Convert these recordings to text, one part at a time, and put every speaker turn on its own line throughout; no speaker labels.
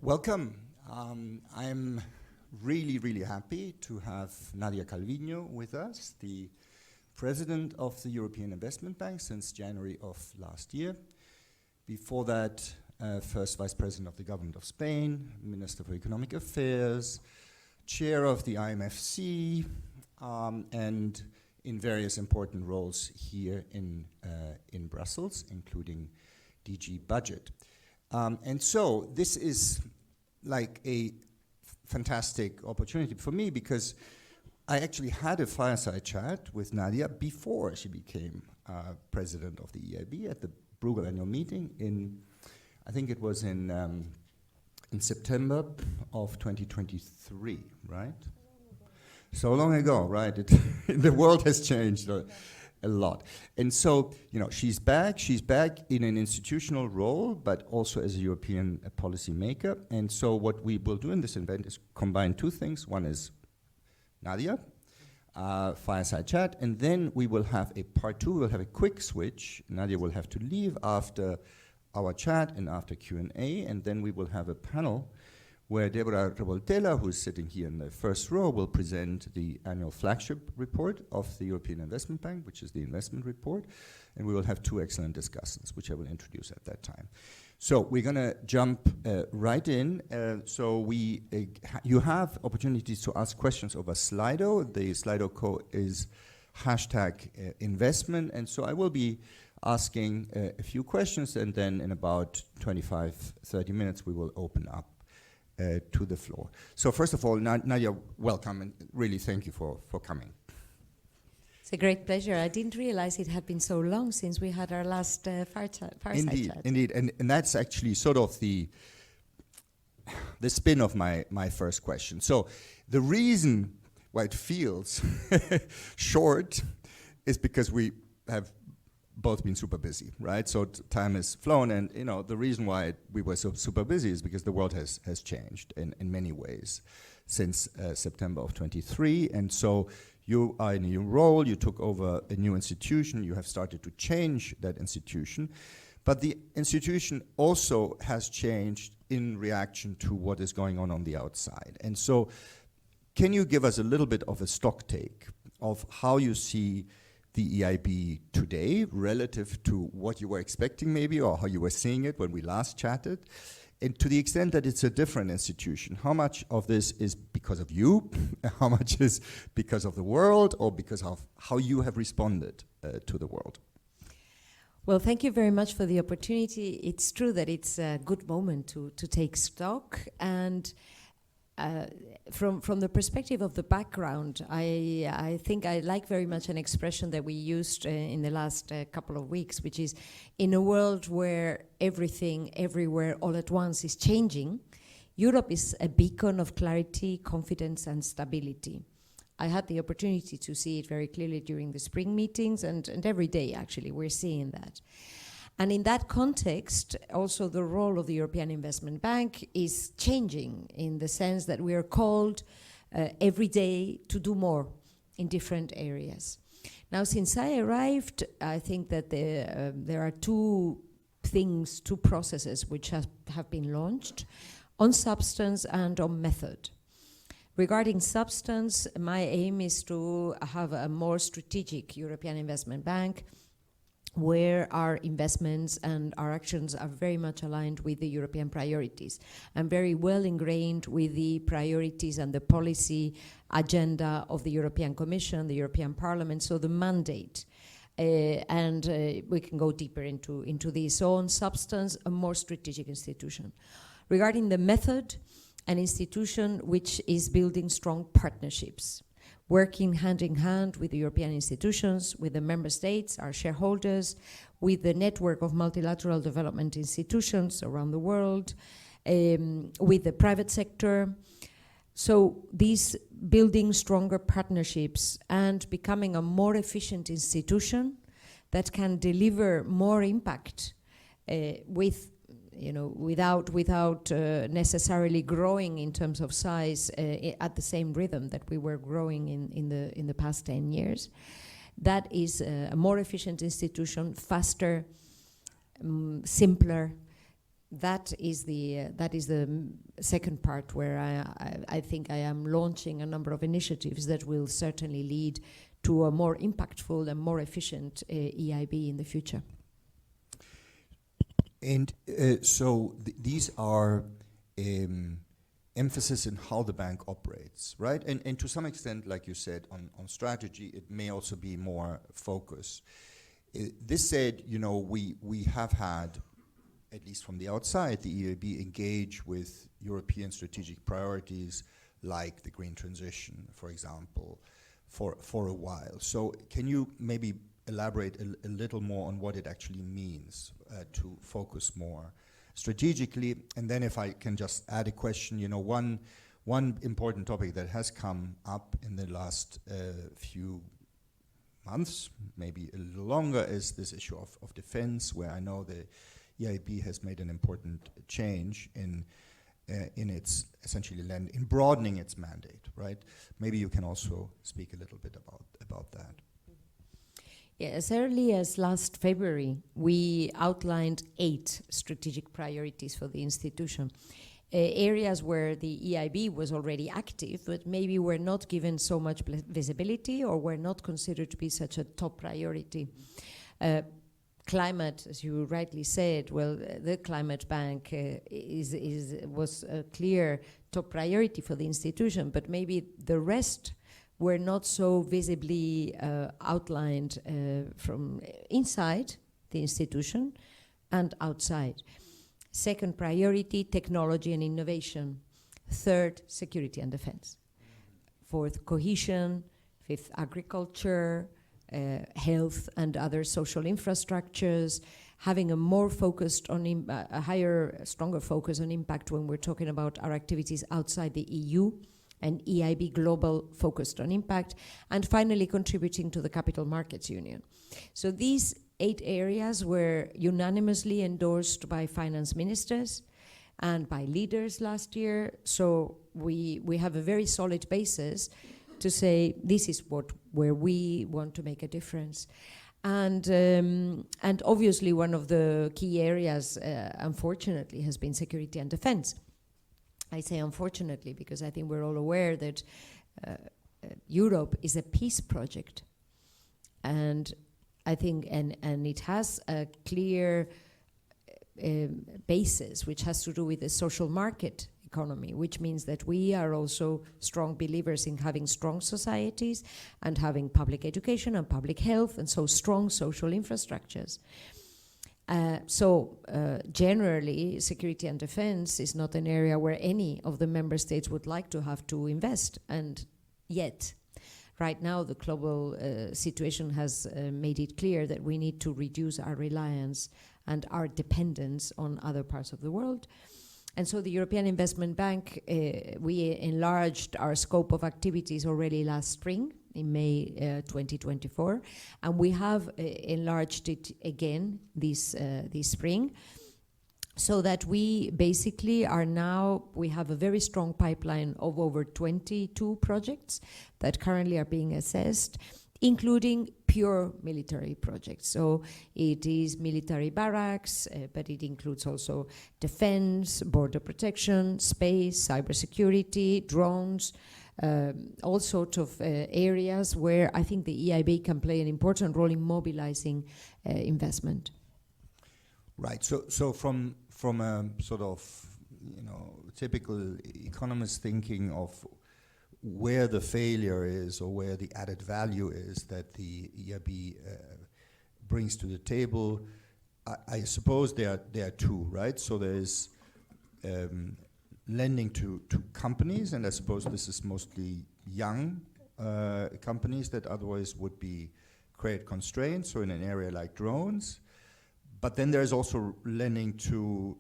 Welcome. I'm really happy to have Nadia Calviño with us, the President of the European Investment Bank since January of last year. Before that, first Vice President of the Government of Spain, Minister for Economic Affairs, Chair of the IMFC, and in various important roles here in Brussels, including DG Budget. And so this is like a fantastic opportunity for me because I actually had a fireside chat with Nadia before she became president of the EIB at the Bruegel annual meeting in, I think it was in September of 2023, right? So long ago, right? The world has changed a lot. And so, you know, she's back in an institutional role, but also as a European policy maker. And so what we will do in this event is combine two things. One is Nadia, fireside chat, and then we will have a part two. We'll have a quick switch. Nadia will have to leave after our chat and after Q&A, and then we will have a panel where Debora Revoltella, who's sitting here in the first row, will present the annual flagship report of the European Investment Bank, which is the investment report, and we will have two excellent discussions, which I will introduce at that time. So we're going to jump right in. So you have opportunities to ask questions over Slido. The Slido code is #investment, and so I will be asking a few questions, and then in about 25-30 minutes we will open up to the floor. So first of all, Nadia, welcome, and really thank you for coming.
It's a great pleasure. I didn't realize it had been so long since we had our last fireside chat.
Indeed, and that's actually sort of the spin of my first question. So the reason why it feels short is because we have both been super busy, right? So time has flown, and you know the reason why we were so super busy is because the world has changed in many ways since September of 23, and so you are in a new role, you took over a new institution, you have started to change that institution, but the institution also has changed in reaction to what is going on the outside. And so can you give us a little bit of a stock take of how you see the EIB today relative to what you were expecting maybe, or how you were seeing it when we last chatted? And to the extent that it's a different institution, how much of this is because of you, how much is because of the world, or because of how you have responded to the world?
Well, thank you very much for the opportunity. It's true that it's a good moment to take stock, and from the perspective of the background, I think I like very much an expression that we used in the last couple of weeks, which is, in a world where everything, everywhere, all at once is changing, Europe is a beacon of clarity, confidence, and stability. I had the opportunity to see it very clearly during the spring meetings, and every day, actually, we're seeing that. And in that context, also the role of the European Investment Bank is changing in the sense that we are called every day to do more in different areas. Now, since I arrived, I think that there are two processes which have been launched on substance and on method. Regarding substance, my aim is to have a more strategic European Investment Bank where our investments and our actions are very much aligned with the European priorities and very well ingrained with the priorities and the policy agenda of the European Commission, the European Parliament, so the mandate. And we can go deeper into this. So on substance, a more strategic institution. Regarding the method, an institution which is building strong partnerships, working hand in hand with the European institutions, with the member states, our shareholders, with the network of multilateral development institutions around the world, with the private sector. So these building stronger partnerships and becoming a more efficient institution that can deliver more impact without necessarily growing in terms of size at the same rhythm that we were growing in the past 10 years. That is a more efficient institution, faster, simpler, that is the second part where I think I am launching a number of initiatives that will certainly lead to a more impactful and more efficient EIB in the future.
And so these are emphasis in how the bank operates, right? And to some extent, like you said, on strategy, it may also be more focus. This said, you know, we have had, at least from the outside, the EIB engage with European strategic priorities like the green transition, for example, for a while. So can you maybe elaborate a little more on what it actually means to focus more strategically? And then if I can just add a question, you know, one important topic that has come up in the last few months, maybe a little longer, is this issue of defense, where I know the EIB has made an important change in its essentially in broadening its mandate, right? Maybe you can also speak a little bit about that.
Yeah, as early as last February, we outlined 8 strategic priorities for the institution. Areas where the EIB was already active, but maybe were not given so much visibility or were not considered to be such a top priority. Climate, as you rightly said, well, the climate bank was a clear top priority for the institution, but maybe the rest were not so visibly outlined from inside the institution and outside. Second priority, technology and innovation. Third, security and defense. Fourth, cohesion. Fifth, agriculture, health and other social infrastructures, having a more focused on a higher, stronger focus on impact when we're talking about our activities outside the EU, and EIB Global focused on impact, and finally contributing to the Capital Markets Union. So these 8 areas were unanimously endorsed by finance ministers and by leaders last year. So we have a very solid basis to say this is where we want to make a difference. And obviously one of the key areas, unfortunately, has been security and defense. I say unfortunately because I think we're all aware that Europe is a peace project. And I think, and it has a clear basis, which has to do with the social market economy, which means that we are also strong believers in having strong societies and having public education and public health, and so strong social infrastructures. Generally, security and defense is not an area where any of the member states would like to have to invest, and yet, right now, the global situation has made it clear that we need to reduce our reliance and our dependence on other parts of the world. And so the European Investment Bank, we enlarged our scope of activities already last spring, in May 2024, and we have enlarged it again this spring, so that we basically are now, we have a very strong pipeline of over 22 projects that currently are being assessed, including pure military projects. So it is military barracks, but it includes also defense, border protection, space, cybersecurity, drones, all sorts of areas where I think the EIB can play an important role in mobilizing investment.
Right. So from a sort of, you know, typical economist thinking of where the failure is or where the added value is that the EIB brings to the table, I suppose there are two, right? So there is lending to companies, and I suppose this is mostly young companies that otherwise would be credit constrained, so in an area like drones. But then there's also lending to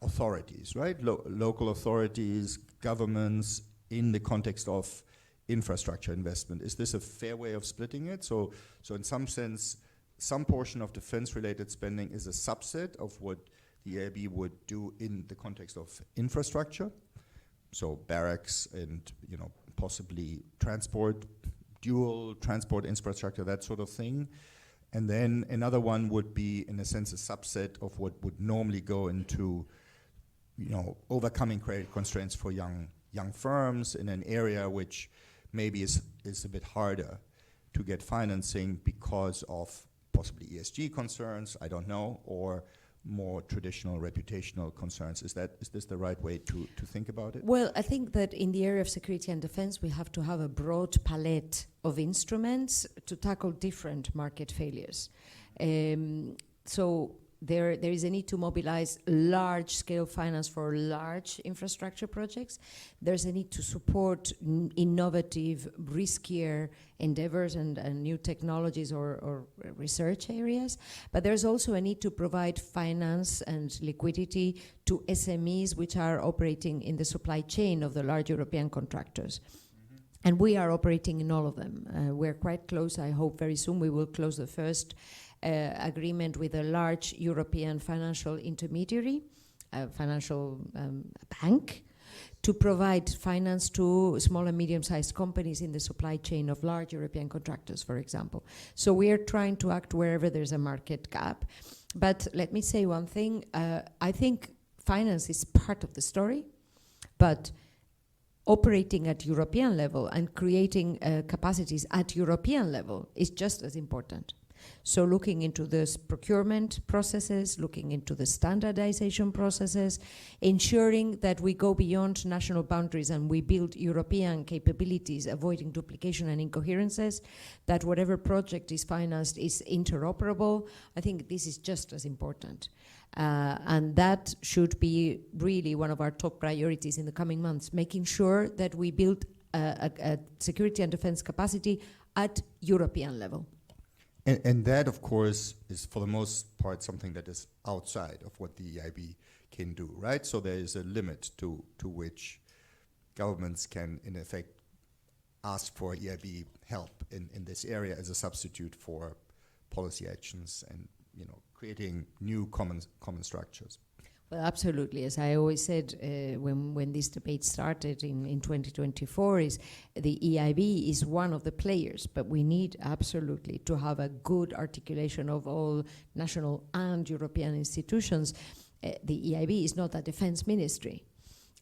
authorities, right? Local authorities, governments, in the context of infrastructure investment. Is this a fair way of splitting it? So in some sense, some portion of defense-related spending is a subset of what the EIB would do in the context of infrastructure. So barracks and, you know, possibly dual transport infrastructure, that sort of thing. And then another one would be, in a sense, a subset of what would normally go into overcoming credit constraints for young firms in an area which maybe is a bit harder to get financing because of possibly ESG concerns, I don't know, or more traditional reputational concerns. Is this the right way to think about it?
Well, I think that in the area of security and defense, we have to have a broad palette of instruments to tackle different market failures. So there is a need to mobilize large-scale finance for large infrastructure projects. There's a need to support innovative, riskier endeavors and new technologies or research areas. But there's also a need to provide finance and liquidity to SMEs which are operating in the supply chain of the large European contractors. And we are operating in all of them. We're quite close. I hope very soon we will close the first agreement with a large European financial intermediary, a financial bank, to provide finance to small and medium-sized companies in the supply chain of large European contractors, for example. So we are trying to act wherever there's a market gap. But let me say one thing. I think finance is part of the story, but operating at European level and creating capacities at European level is just as important. So looking into the procurement processes, looking into the standardization processes, ensuring that we go beyond national boundaries and we build European capabilities, avoiding duplication and incoherences, that whatever project is financed is interoperable. I think this is just as important. And that should be really one of our top priorities in the coming months, making sure that we build a security and defense capacity at European level.
And that, of course, is for the most part something that is outside of what the EIB can do, right? So there is a limit to which governments can, in effect, ask for EIB help in this area as a substitute for policy actions and, creating new common structures.
Well, absolutely. As I always said when this debate started in 2024, is the EIB is one of the players, but we need absolutely to have a good articulation of all national and European institutions. The EIB is not a defense ministry.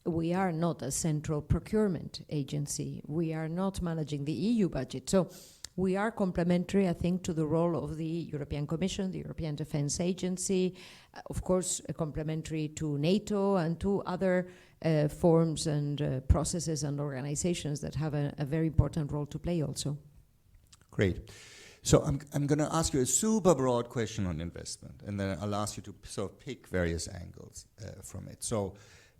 We are not a central procurement agency. We are not managing the EU budget. So we are complementary, I think, to the role of the European Commission, the European Defence Agency, of course, complementary to NATO and to other forms and processes and organizations that have a very important role to play also.
Great. So I'm going to ask you a super broad question on investment, and then I'll ask you to sort of pick various angles from it. So,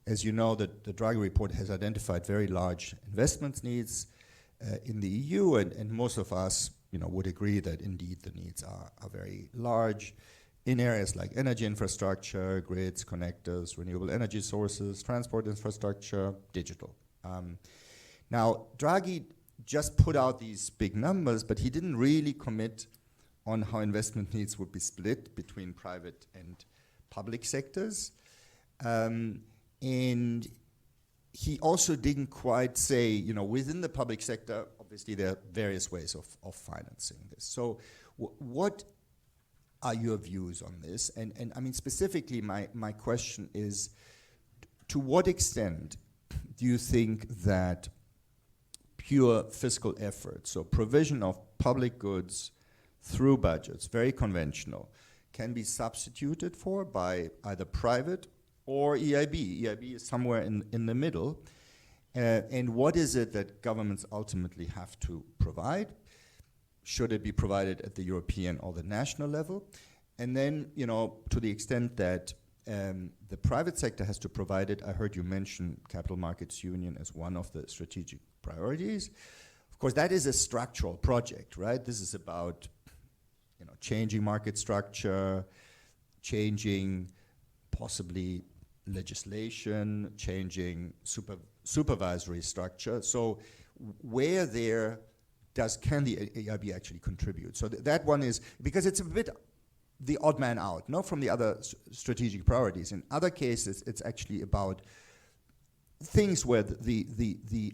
as you know, the Draghi report has identified very large investment needs in the EU, and most of us, would agree that indeed the needs are very large in areas like energy infrastructure, grids, connectors, renewable energy sources, transport infrastructure, digital. Now, Draghi just put out these big numbers, but he didn't really commit on how investment needs would be split between private and public sectors. And he also didn't quite say, within the public sector, obviously there are various ways of financing this. So what are your views on this? And I mean, specifically, my question is, to what extent do you think that pure fiscal effort, so provision of public goods through budgets, very conventional, can be substituted for by either private or EIB? EIB is somewhere in the middle. And what is it that governments ultimately have to provide? Should it be provided at the European or the national level? And then, to the extent that the private sector has to provide it, I heard you mention Capital Markets Union as one of the strategic priorities. Of course, that is a structural project, right? This is about, changing market structure, changing possibly legislation, changing supervisory structure. So where there can the EIB actually contribute? So that one is, because it's a bit the odd man out, from the other strategic priorities. In other cases, it's actually about things where the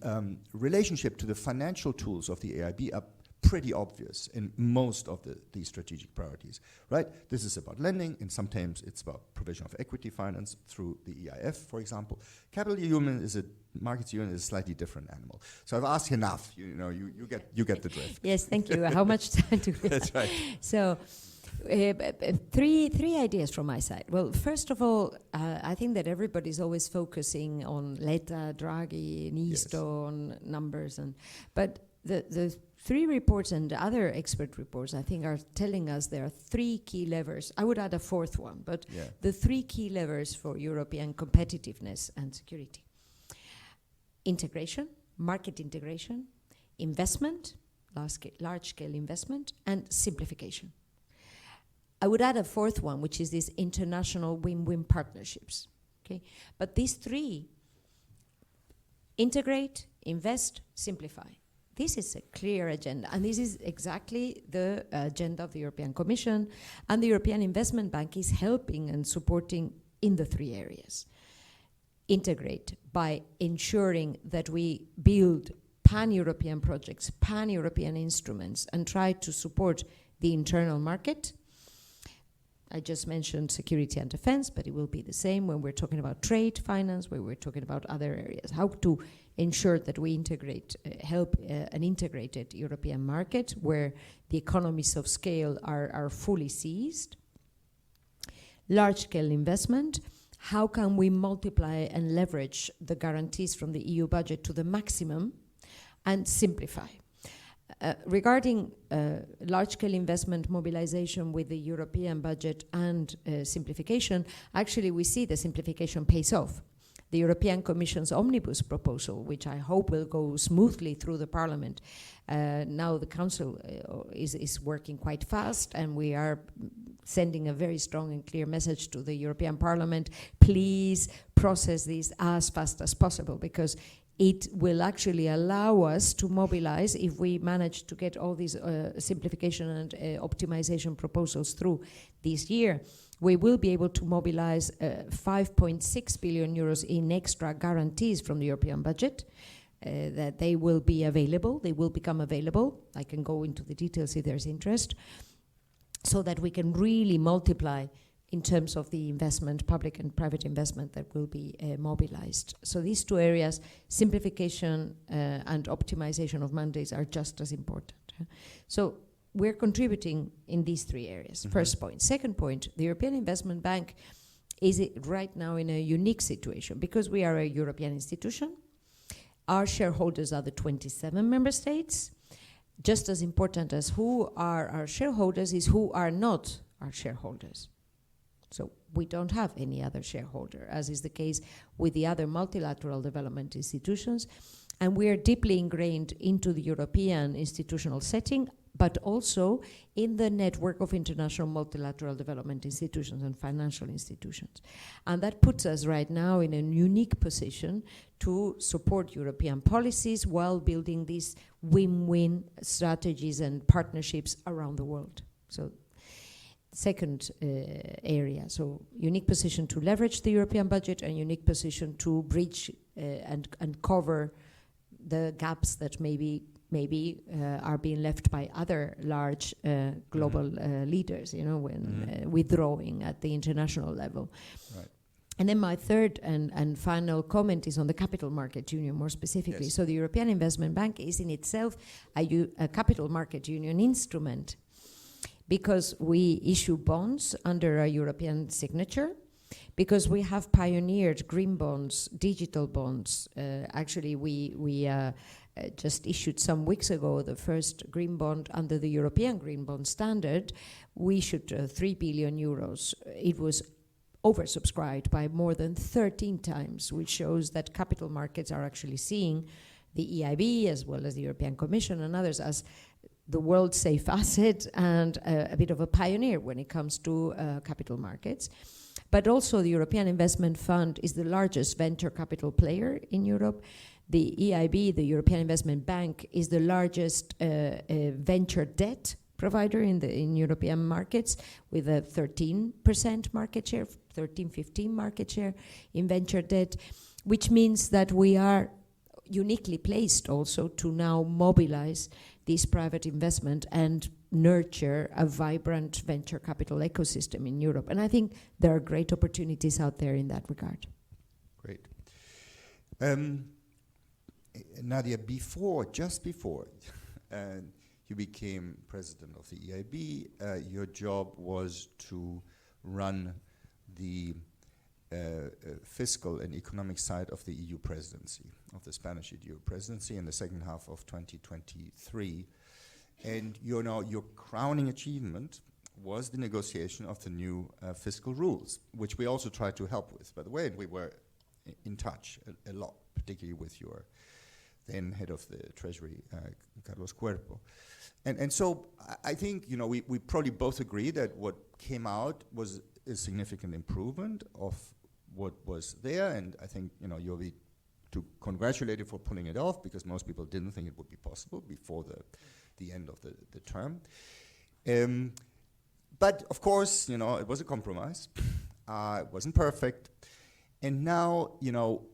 relationship to the financial tools of the EIB are pretty obvious in most of these strategic priorities, right? This is about lending, and sometimes it's about provision of equity finance through the EIF, for example. Capital union is markets union is a slightly different animal. So I've asked enough. You get the drift.
Yes, thank you. How much time do we have?
That's right.
So, three ideas from my side. Well, first of all, I think that everybody's always focusing on Letta, Draghi, Nisto, on numbers, but the three reports and other expert reports, I think, are telling us there are three key levers. I would add a fourth one, but the three key levers for European competitiveness and security: integration, market integration, investment, large-scale investment, and simplification. I would add a fourth one, which is these international win-win partnerships. Okay, but these three: integrate, invest, simplify. This is a clear agenda, and this is exactly the agenda of the European Commission, and the European Investment Bank is helping and supporting in the three areas. Integrate by ensuring that we build pan-European projects, pan-European instruments, and try to support the internal market. I just mentioned security and defense, but it will be the same when we're talking about trade, finance, when we're talking about other areas. How to ensure that we integrate, help an integrated European market where the economies of scale are fully seized. Large-scale investment. How can we multiply and leverage the guarantees from the EU budget to the maximum? And simplify. Regarding large-scale investment mobilization with the European budget and simplification, actually we see the simplification pays off. The European Commission's omnibus proposal, which I hope will go smoothly through the Parliament, now the Council is working quite fast, and we are sending a very strong and clear message to the European Parliament: please process this as fast as possible, because it will actually allow us to mobilize, if we manage to get all these simplification and optimization proposals through this year, we will be able to mobilize 5.6 billion euros in extra guarantees from the European budget, that they will be available, they will become available. I can go into the details if there's interest, so that we can really multiply in terms of the investment, public and private investment that will be mobilized. So these two areas, simplification and optimization of mandates, are just as important. So we're contributing in these three areas. First point. Second point, the European Investment Bank is right now in a unique situation because we are a European institution. Our shareholders are the 27 member states. Just as important as who are our shareholders is who are not our shareholders. So we don't have any other shareholder, as is the case with the other multilateral development institutions. And we are deeply ingrained into the European institutional setting, but also in the network of international multilateral development institutions and financial institutions. And that puts us right now in a unique position to support European policies while building these win-win strategies and partnerships around the world. So second area, so unique position to leverage the European budget and unique position to bridge and cover the gaps that maybe are being left by other large global leaders, when withdrawing at the international level. Right. And then my third and final comment is on the capital market union more specifically. Yes. So the European Investment Bank is in itself a capital market union instrument, because we issue bonds under a European signature, because we have pioneered green bonds, digital bonds. Actually, we just issued some weeks ago the first green bond under the European Green Bond Standard. We issued 3 billion euros. It was oversubscribed by more than 13 times, which shows that capital markets are actually seeing the EIB, as well as the European Commission and others, as the world's safe asset and a bit of a pioneer when it comes to capital markets. But also the European Investment Fund is the largest venture capital player in Europe. The EIB, the European Investment Bank, is the largest venture debt provider in European markets, with a 13% market share, 15% market share in venture debt, which means that we are uniquely placed also to now mobilize this private investment and nurture a vibrant venture capital ecosystem in Europe. And I think there are great opportunities out there in that regard.
Great. Nadia, just before you became president of the EIB, your job was to run the fiscal and economic side of the EU presidency, of the Spanish EU presidency in the second half of 2023. And your crowning achievement was the negotiation of the new fiscal rules, which we also tried to help with, by the way, and we were in touch a lot, particularly with your then head of the Treasury, Carlos Cuerpo. And so I think, we probably both agree that what came out was a significant improvement of what was there, and I think, you'll be to congratulate you for pulling it off, because most people didn't think it would be possible before the end of the term. But of course, it was a compromise. It wasn't perfect. And now,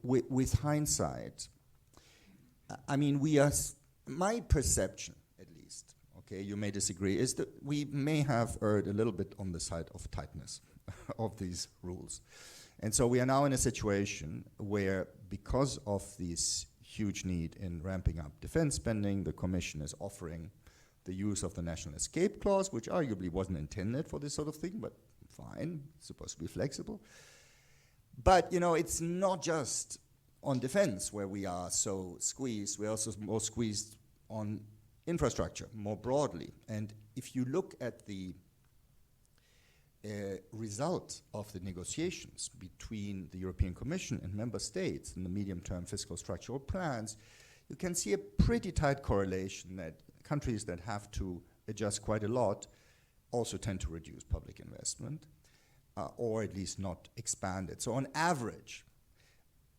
with hindsight, I mean, my perception, at least, okay, you may disagree, is that we may have erred a little bit on the side of tightness of these rules. And so we are now in a situation where, because of this huge need in ramping up defense spending, the Commission is offering the use of the National Escape Clause, which arguably wasn't intended for this sort of thing, but fine, it's supposed to be flexible. But, it's not just on defense where we are so squeezed, we're also more squeezed on infrastructure more broadly. And if you look at the result of the negotiations between the European Commission and member states in the medium-term fiscal structural plans, you can see a pretty tight correlation that countries that have to adjust quite a lot also tend to reduce public investment, or at least not expand it. So on average,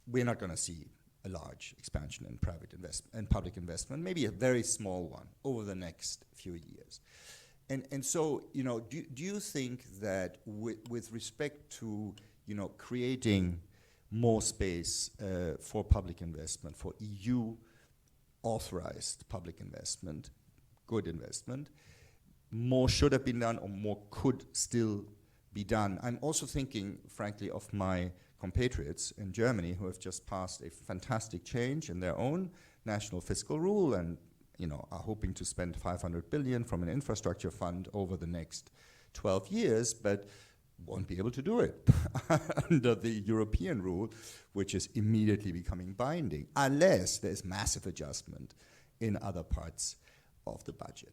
we're not going to see a large expansion in private investment and public investment, maybe a very small one over the next few years. And so, do you think that with respect to, creating more space for public investment, for EU-authorized public investment, good investment, more should have been done or more could still be done? I'm also thinking, frankly, of my compatriots in Germany who have just passed a fantastic change in their own national fiscal rule and are hoping to spend 500 billion from an infrastructure fund over the next 12 years, but won't be able to do it under the European rule, which is immediately becoming binding, unless there's massive adjustment in other parts of the budget.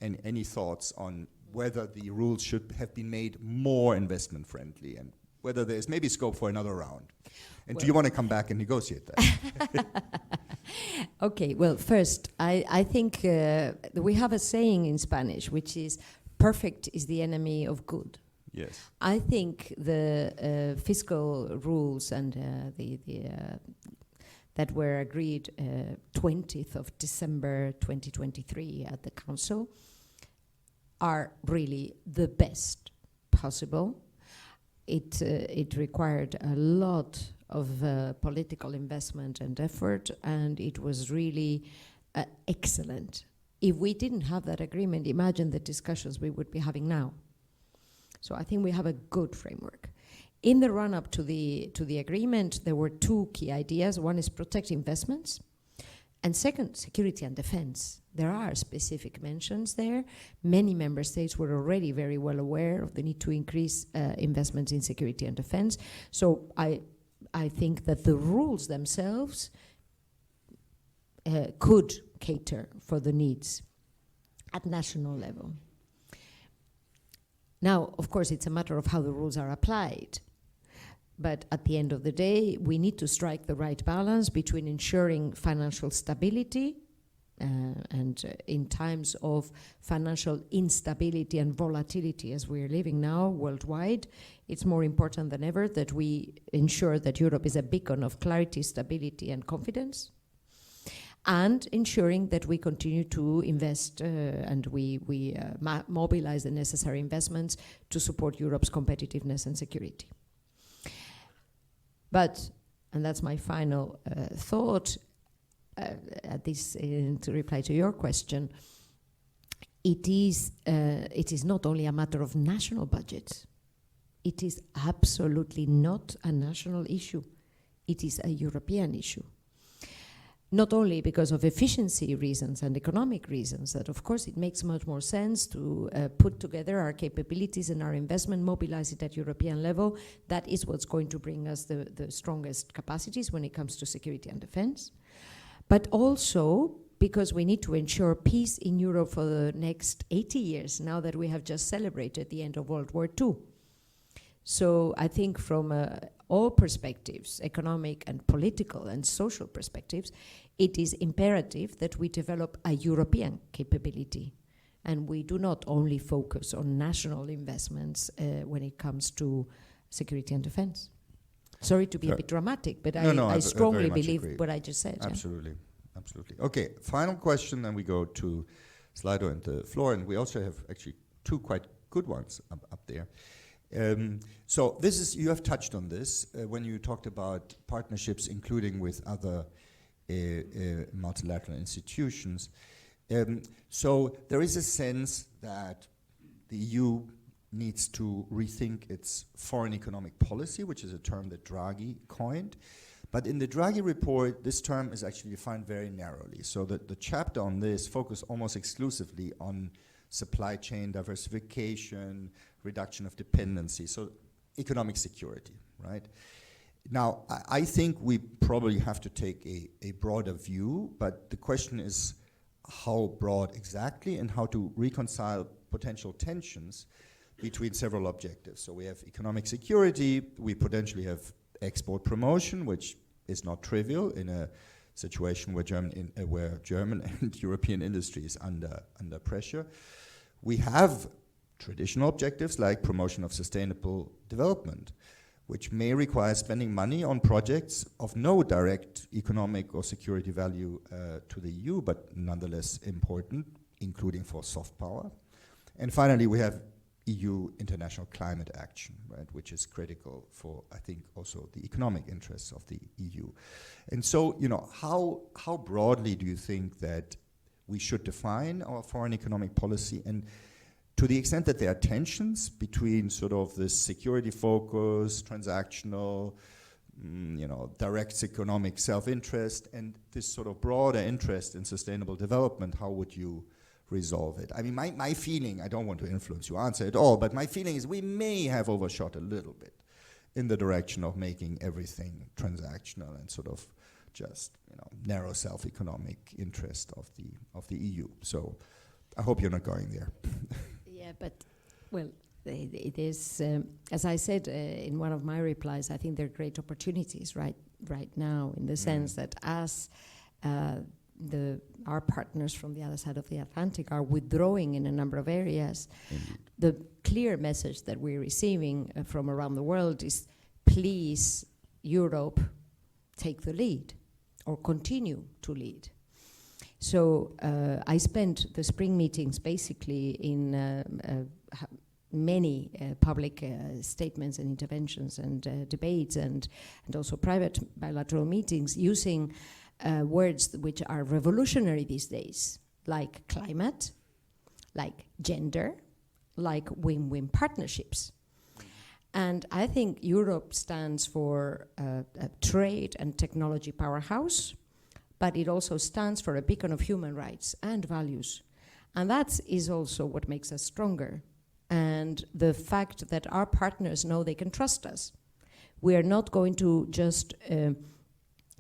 And any thoughts on whether the rules should have been made more investment friendly and whether there's maybe scope for another round? And do you want to come back and negotiate that?
Okay, well, first, I think we have a saying in Spanish, which is, perfect is the enemy of good.
Yes.
I think the fiscal rules and that were agreed 20th of December 2023 at the Council are really the best possible. It required a lot of political investment and effort, and it was really excellent. If we didn't have that agreement, imagine the discussions we would be having now. So I think we have a good framework. In the run-up to the agreement, there were two key ideas. One is protect investments, and second, security and defense. There are specific mentions there. Many member states were already very well aware of the need to increase investments in security and defense. So I think that the rules themselves could cater for the needs at national level. Now, of course, it's a matter of how the rules are applied. But at the end of the day, we need to strike the right balance between ensuring financial stability and in times of financial instability and volatility as we're living now worldwide, it's more important than ever that we ensure that Europe is a beacon of clarity, stability, and confidence, and ensuring that we continue to invest and we mobilize the necessary investments to support Europe's competitiveness and security. But, and that's my final thought, to reply to your question, it is not only a matter of national budget. It is absolutely not a national issue. It is a European issue. Not only because of efficiency reasons and economic reasons, that of course it makes much more sense to put together our capabilities and our investment, mobilize it at European level. That is what's going to bring us the strongest capacities when it comes to security and defense. But also because we need to ensure peace in Europe for the next 80 years, now that we have just celebrated the end of World War II. So I think from all perspectives, economic and political and social perspectives, it is imperative that we develop a European capability. And we do not only focus on national investments when it comes to security and defense. Sorry to be a bit dramatic, but I strongly believe what I just said.
Absolutely, absolutely. Okay, final question, then we go to Slido and the floor, and we also have actually two quite good ones up there. So this is, you have touched on this when you talked about partnerships, including with other multilateral institutions. So there is a sense that the EU needs to rethink its foreign economic policy, which is a term that Draghi coined. But in the Draghi report, this term is actually defined very narrowly. So that the chapter on this focus almost exclusively on supply chain diversification, reduction of dependency, so economic security, right? Now, I think we probably have to take a broader view, but the question is how broad exactly and how to reconcile potential tensions between several objectives. So we have economic security, we potentially have export promotion, which is not trivial in a situation where German and European industry is under pressure. We have traditional objectives like promotion of sustainable development, which may require spending money on projects of no direct economic or security value to the EU, but nonetheless important, including for soft power. And finally, we have EU international climate action, right, which is critical for, I think, also the economic interests of the EU. And so, you know, how broadly do you think that we should define our foreign economic policy? And to the extent that there are tensions between sort of this security focus, transactional, direct economic self-interest, and this sort of broader interest in sustainable development, how would you resolve it? I mean, my feeling, I don't want to influence your answer at all, but my feeling is we may have overshot a little bit in the direction of making everything transactional and sort of just, narrow self-economic interest of the EU. So I hope you're not going there.
Yeah, but, well, it is, as I said in one of my replies, I think there are great opportunities right now in the sense that as our partners from the other side of the Atlantic are withdrawing in a number of areas, the clear message that we're receiving from around the world is, please, Europe, take the lead or continue to lead. So I spent the spring meetings basically in many public statements and interventions and debates and also private bilateral meetings using words which are revolutionary these days, like climate, like gender, like win-win partnerships. And I think Europe stands for a trade and technology powerhouse, but it also stands for a beacon of human rights and values. And that is also what makes us stronger. And the fact that our partners know they can trust us. We are not going to just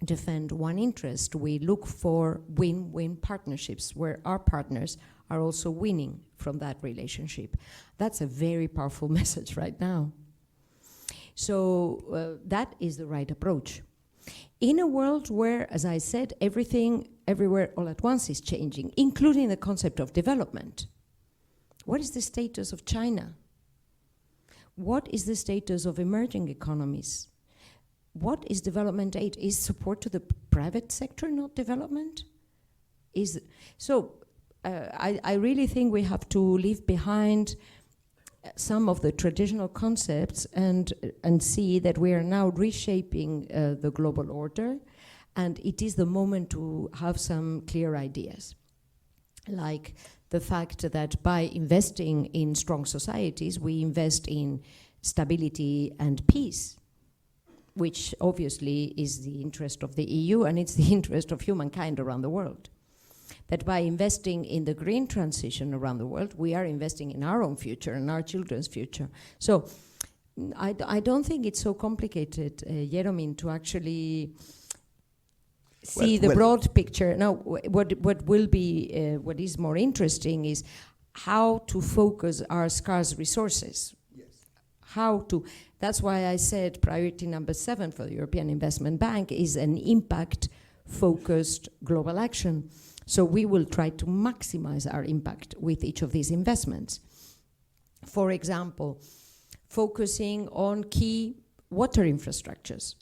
defend one interest. We look for win-win partnerships where our partners are also winning from that relationship. That's a very powerful message right now. So that is the right approach. In a world where, as I said, everything, everywhere, all at once is changing, including the concept of development. What is the status of China? What is the status of emerging economies? What is development aid? Is support to the private sector not development? I really think we have to leave behind some of the traditional concepts and see that we are now reshaping the global order, And it is the moment to have some clear ideas, like the fact that by investing in strong societies, we invest in stability and peace, which obviously is the interest of the EU and it's the interest of humankind around the world. That by investing in the green transition around the world, we are investing in our own future and our children's future. So I don't think it's so complicated, Jeromin, to actually see the broad picture. No, what is more interesting is how to focus our scarce resources. Yes. That's why I said priority number 7 for the European Investment Bank is an impact-focused global action. So we will try to maximize our impact with each of these investments. For example, focusing on key water infrastructures.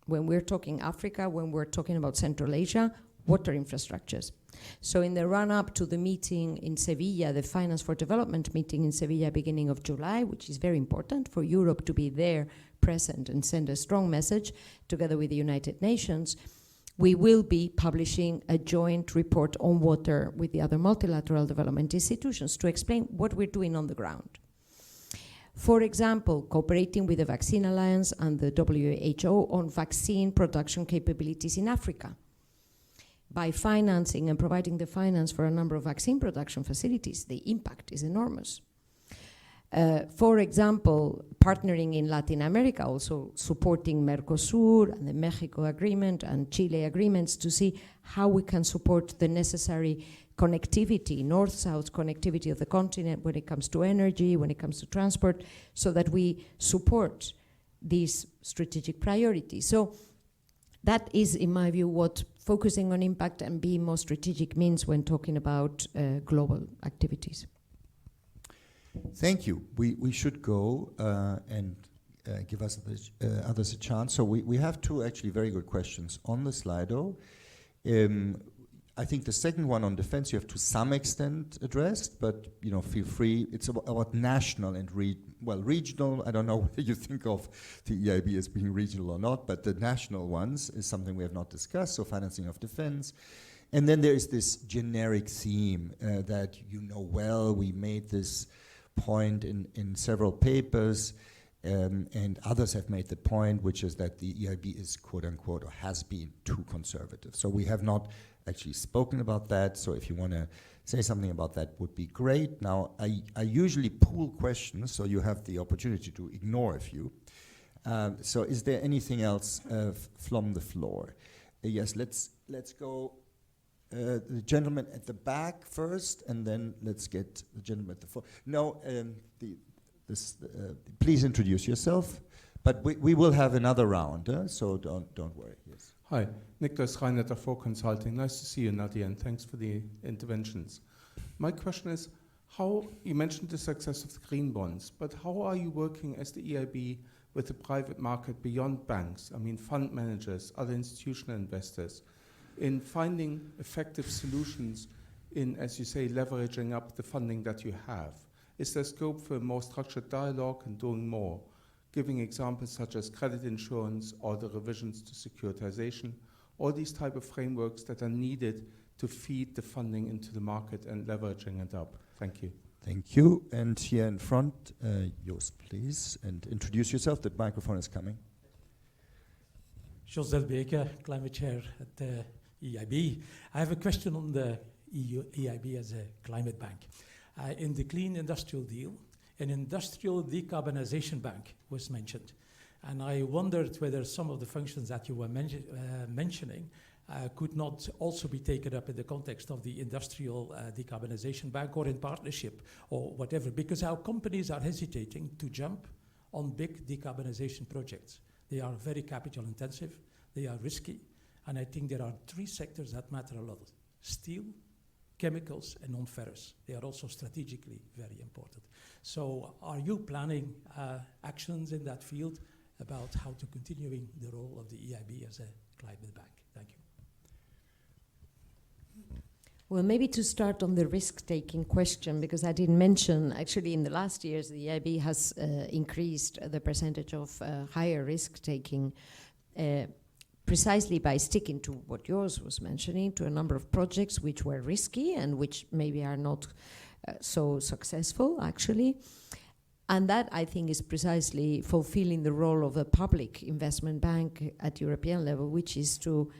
When we're talking Africa, when we're talking about Central Asia, water infrastructures. So in the run-up to the meeting in Sevilla, the Finance for Development meeting in Sevilla beginning of July, which is very important for Europe to be there present and send a strong message together with the United Nations, we will be publishing a joint report on water with the other multilateral development institutions to explain what we're doing on the ground. For example, cooperating with the Vaccine Alliance and the WHO on vaccine production capabilities in Africa. By financing and providing the finance for a number of vaccine production facilities, the impact is enormous. For example, partnering in Latin America, also supporting Mercosur and the Mexico agreement and Chile agreements to see how we can support the necessary connectivity, north-south connectivity of the continent when it comes to energy, when it comes to transport, so that we support these strategic priorities. So that is, in my view, what focusing on impact and being more strategic means when talking about global activities.
Thank you. We should go and give us others a chance. So we have two actually very good questions on the Slido. I think the second one on defense you have to some extent addressed, but feel free. It's about national and regional. I don't know whether you think of the EIB as being regional or not, but the national ones is something we have not discussed, so financing of defense. And then there is this generic theme that well, we made this point in several papers, and others have made the point, which is that the EIB is, quote unquote, or has been too conservative. So we have not actually spoken about that, so if you want to say something about that would be great. Now, I usually pool questions, so you have the opportunity to ignore a few. So is there anything else from the floor? Yes, let's go the gentleman at the back first, and then let's get the gentleman at the front. No, please introduce yourself, but we will have another round, so don't worry. Yes.
Hi, Nicholas Reinert of Consulting. Nice to see you, Nadia, and thanks for the interventions. My question is, you mentioned the success of the green bonds, but how are you working as the EIB with the private market beyond banks? I mean, fund managers, other institutional investors, in finding effective solutions in, as you say, leveraging up the funding that you have? Is there scope for more structured dialogue and doing more? Giving examples such as credit insurance or the revisions to securitization, all these type of frameworks that are needed to feed the funding into the market and leveraging it up. Thank you.
Thank you. And here in front, Joost, please, and introduce yourself. The microphone is coming.
Jos Delbeke, Climate Chair at the EIB. I have a question on the EIB as a climate bank. In the Clean Industrial Deal, an industrial decarbonization bank was mentioned. And I wondered whether some of the functions that you were mentioning could not also be taken up in the context of the industrial decarbonization bank or in partnership or whatever, because our companies are hesitating to jump on big decarbonization projects. They are very capital intensive, they are risky, and I think there are 3 sectors that matter a lot: steel, chemicals, and non-ferrous. They are also strategically very important. So are you planning actions in that field about how to continuing the role of the EIB as a climate bank? Thank you.
Well, maybe to start on the risk-taking question, because I didn't mention, actually in the last years, the EIB has increased the percentage of higher risk-taking precisely by sticking to what yours was mentioning, to a number of projects which were risky and which maybe are not so successful, actually. And that, I think, is precisely fulfilling the role of a public investment bank at European level, which is to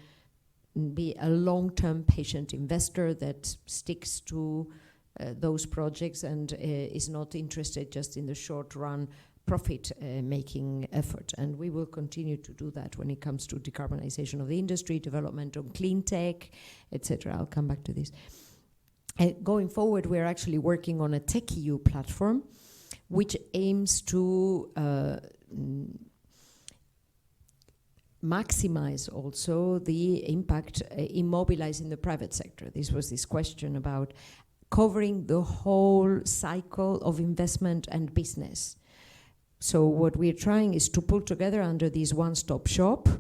be a long-term patient investor that sticks to those projects and is not interested just in the short-run profit-making effort. And we will continue to do that when it comes to decarbonization of the industry, development of clean tech, etc. I'll come back to this. Going forward, we're actually working on a TechEU platform, which aims to maximize also the impact in mobilizing the private sector. This was this question about covering the whole cycle of investment and business. So what we're trying is to pull together under this one-stop shop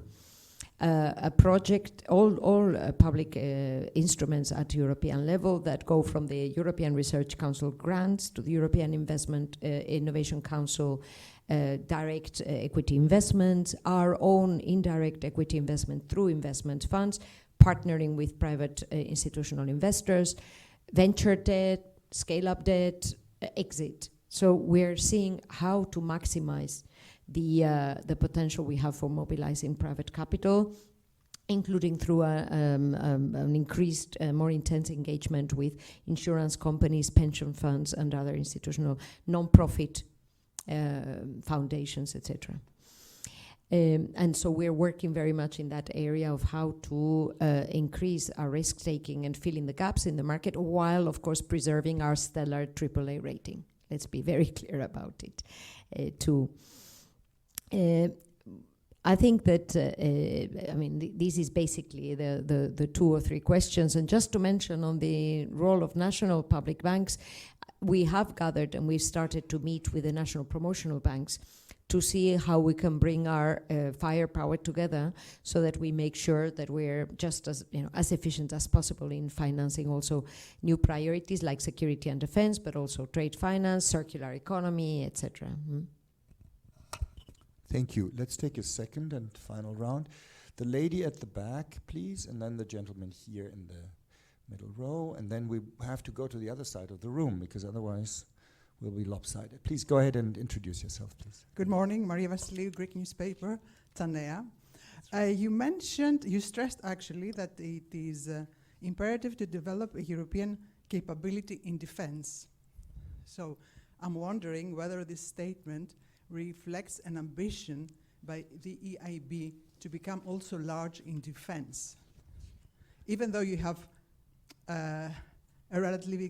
a project, all public instruments at European level that go from the European Research Council grants to the European Investment Innovation Council direct equity investments, our own indirect equity investment through investment funds, partnering with private institutional investors, venture debt, scale-up debt, exit. So we're seeing how to maximize the potential we have for mobilizing private capital, including through an increased, more intense engagement with insurance companies, pension funds, and other institutional non-profit foundations, etc. And so we're working very much in that area of how to increase our risk-taking and filling the gaps in the market, while, of course, preserving our stellar AAA rating. Let's be very clear about it, too. I think that, this is basically the 2 or 3 questions. And just to mention on the role of national public banks, we have gathered and we've started to meet with the national promotional banks to see how we can bring our firepower together so that we make sure that we're just as efficient as possible in financing also new priorities like security and defense, but also trade finance, circular economy, etc.
Thank you. Let's take a second and final round. The lady at the back, please, and then the gentleman here in the middle row, and then we have to go to the other side of the room because otherwise we'll be lopsided. Please go ahead and introduce yourself, please.
Good morning, Maria Vassiliou, Greek newspaper, Tanea. You stressed actually that it is imperative to develop a European capability in defense. So I'm wondering whether this statement reflects an ambition by the EIB to become also large in defense. Even though you have a relatively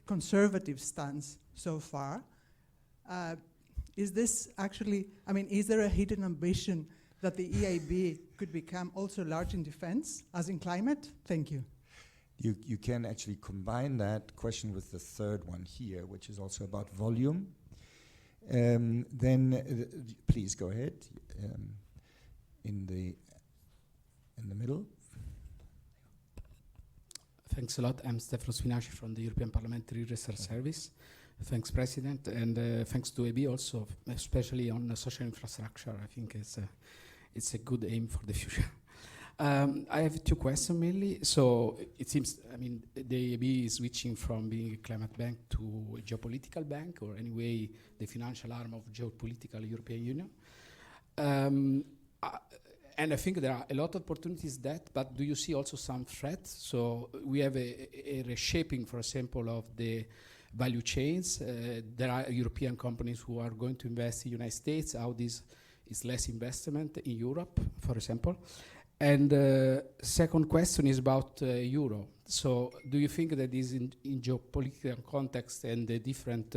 conservative stance so far, is this actually, is there a hidden ambition that the EIB could become also large in defense, as in climate? Thank you.
You can actually combine that question with the third one here, which is also about volume. Please go ahead in the middle.
Thanks a lot. I'm Stefano Spinaci from the European Parliamentary Research Service. Thanks, President, and thanks to EIB also, especially on social infrastructure. I think it's a good aim for the future. I have 2 questions mainly. So it seems, the EIB is switching from being a climate bank to a geopolitical bank, or anyway, the financial arm of geopolitical European Union. And I think there are a lot of opportunities but do you see also some threats? So we have a reshaping, for example, of the value chains. There are European companies who are going to invest in the United States. How this is less investment in Europe, for example. And second question is about euro. So do you think that is in geopolitical context and the different,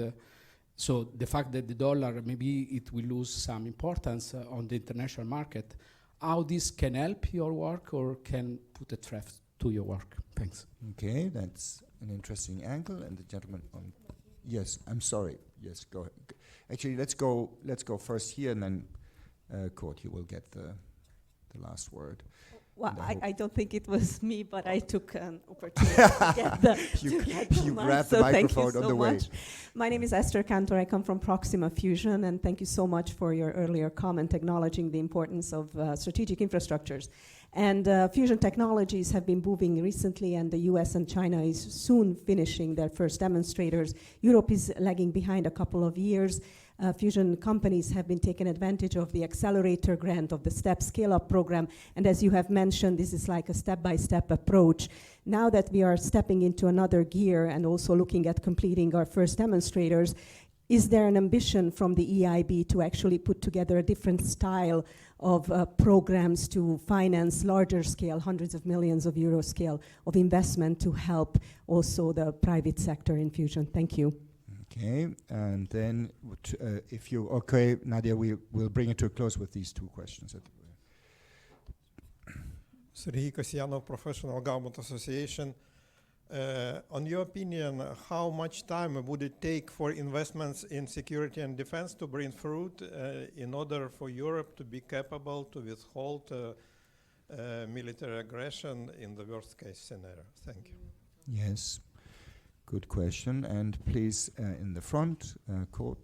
so the fact that the dollar, maybe it will lose some importance on the international market, how this can help your work or can put a threat to your work? Thanks.
Okay, that's an interesting angle. And the gentleman on, yes, I'm sorry. Yes, go ahead. Actually, let's go first here, and then Kurt, you will get the last word.
Well,
And
I don't think it was me, but I took an opportunity to get the
You
mic,
grabbed
so
the
thank you
microphone on
so
the way.
much. My name is Esther Cantor. I come from Proxima Fusion, and thank you so much for your earlier comment acknowledging the importance of strategic infrastructures. And fusion technologies have been booming recently, and the US and China is soon finishing their first demonstrators. Europe is lagging behind a couple of years. Fusion companies have been taking advantage of the accelerator grant of the STEP scale-up program, and as you have mentioned, this is like a step-by-step approach. Now that we are stepping into another gear and also looking at completing our first demonstrators, is there an ambition from the EIB to actually put together a different style of programs to finance larger scale, hundreds of millions of euro scale of investment to help also the private sector in fusion? Thank you.
Okay, and then if you're okay, Nadia, we will bring it to a close with these two questions.
Sergei Kasyanov, Professional Government Association. On your opinion, how much time would it take for investments in security and defense to bring fruit in order for Europe to be capable to withhold military aggression in the worst case scenario? Thank you.
Yes, good question. And please, in the front, Kurt.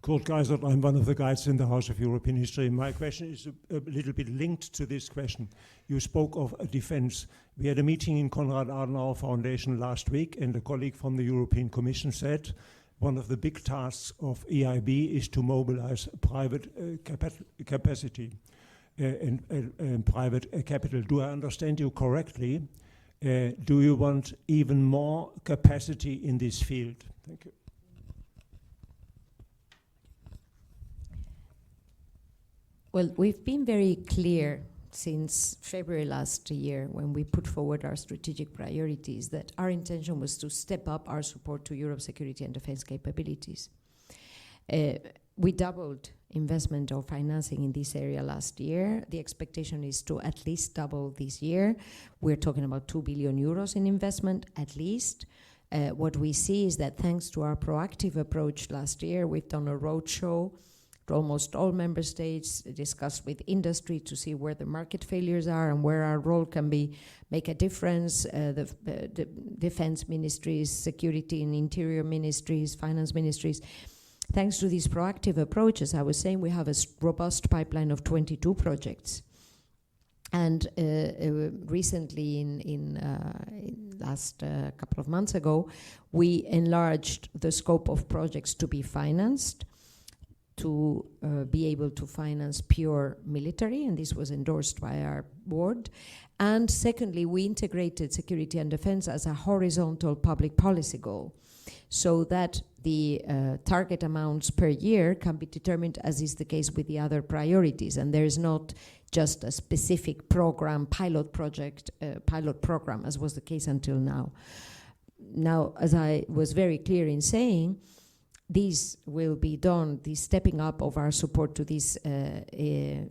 Kurt Geisert, I'm one of the guides in the House of European History. My question is a little bit linked to this question. You spoke of defense. We had a meeting in Konrad Adenauer Foundation last week, and a colleague from the European Commission said one of the big tasks of EIB is to mobilize private capacity and private capital. Do I understand you correctly? Do you want even more capacity in this field? Thank you.
Well, we've been very clear since February last year when we put forward our strategic priorities that our intention was to step up our support to Europe's security and defense capabilities. We doubled investment or financing in this area last year. The expectation is to at least double this year. We're talking about 2 billion euros in investment at least. What we see is that thanks to our proactive approach last year, we've done a roadshow to almost all member states, discussed with industry to see where the market failures are and where our role can make a difference. The defense ministries, security and interior ministries, finance ministries. Thanks to these proactive approaches, I was saying we have a robust pipeline of 22 projects. And recently, in last couple of months ago, we enlarged the scope of projects to be financed, to be able to finance pure military, and this was endorsed by our board. And secondly, we integrated security and defense as a horizontal public policy goal, so that the target amounts per year can be determined, as is the case with the other priorities, and there is not just a specific program, pilot program, as was the case until now. Now, as I was very clear in saying, these will be done, the stepping up of our support to these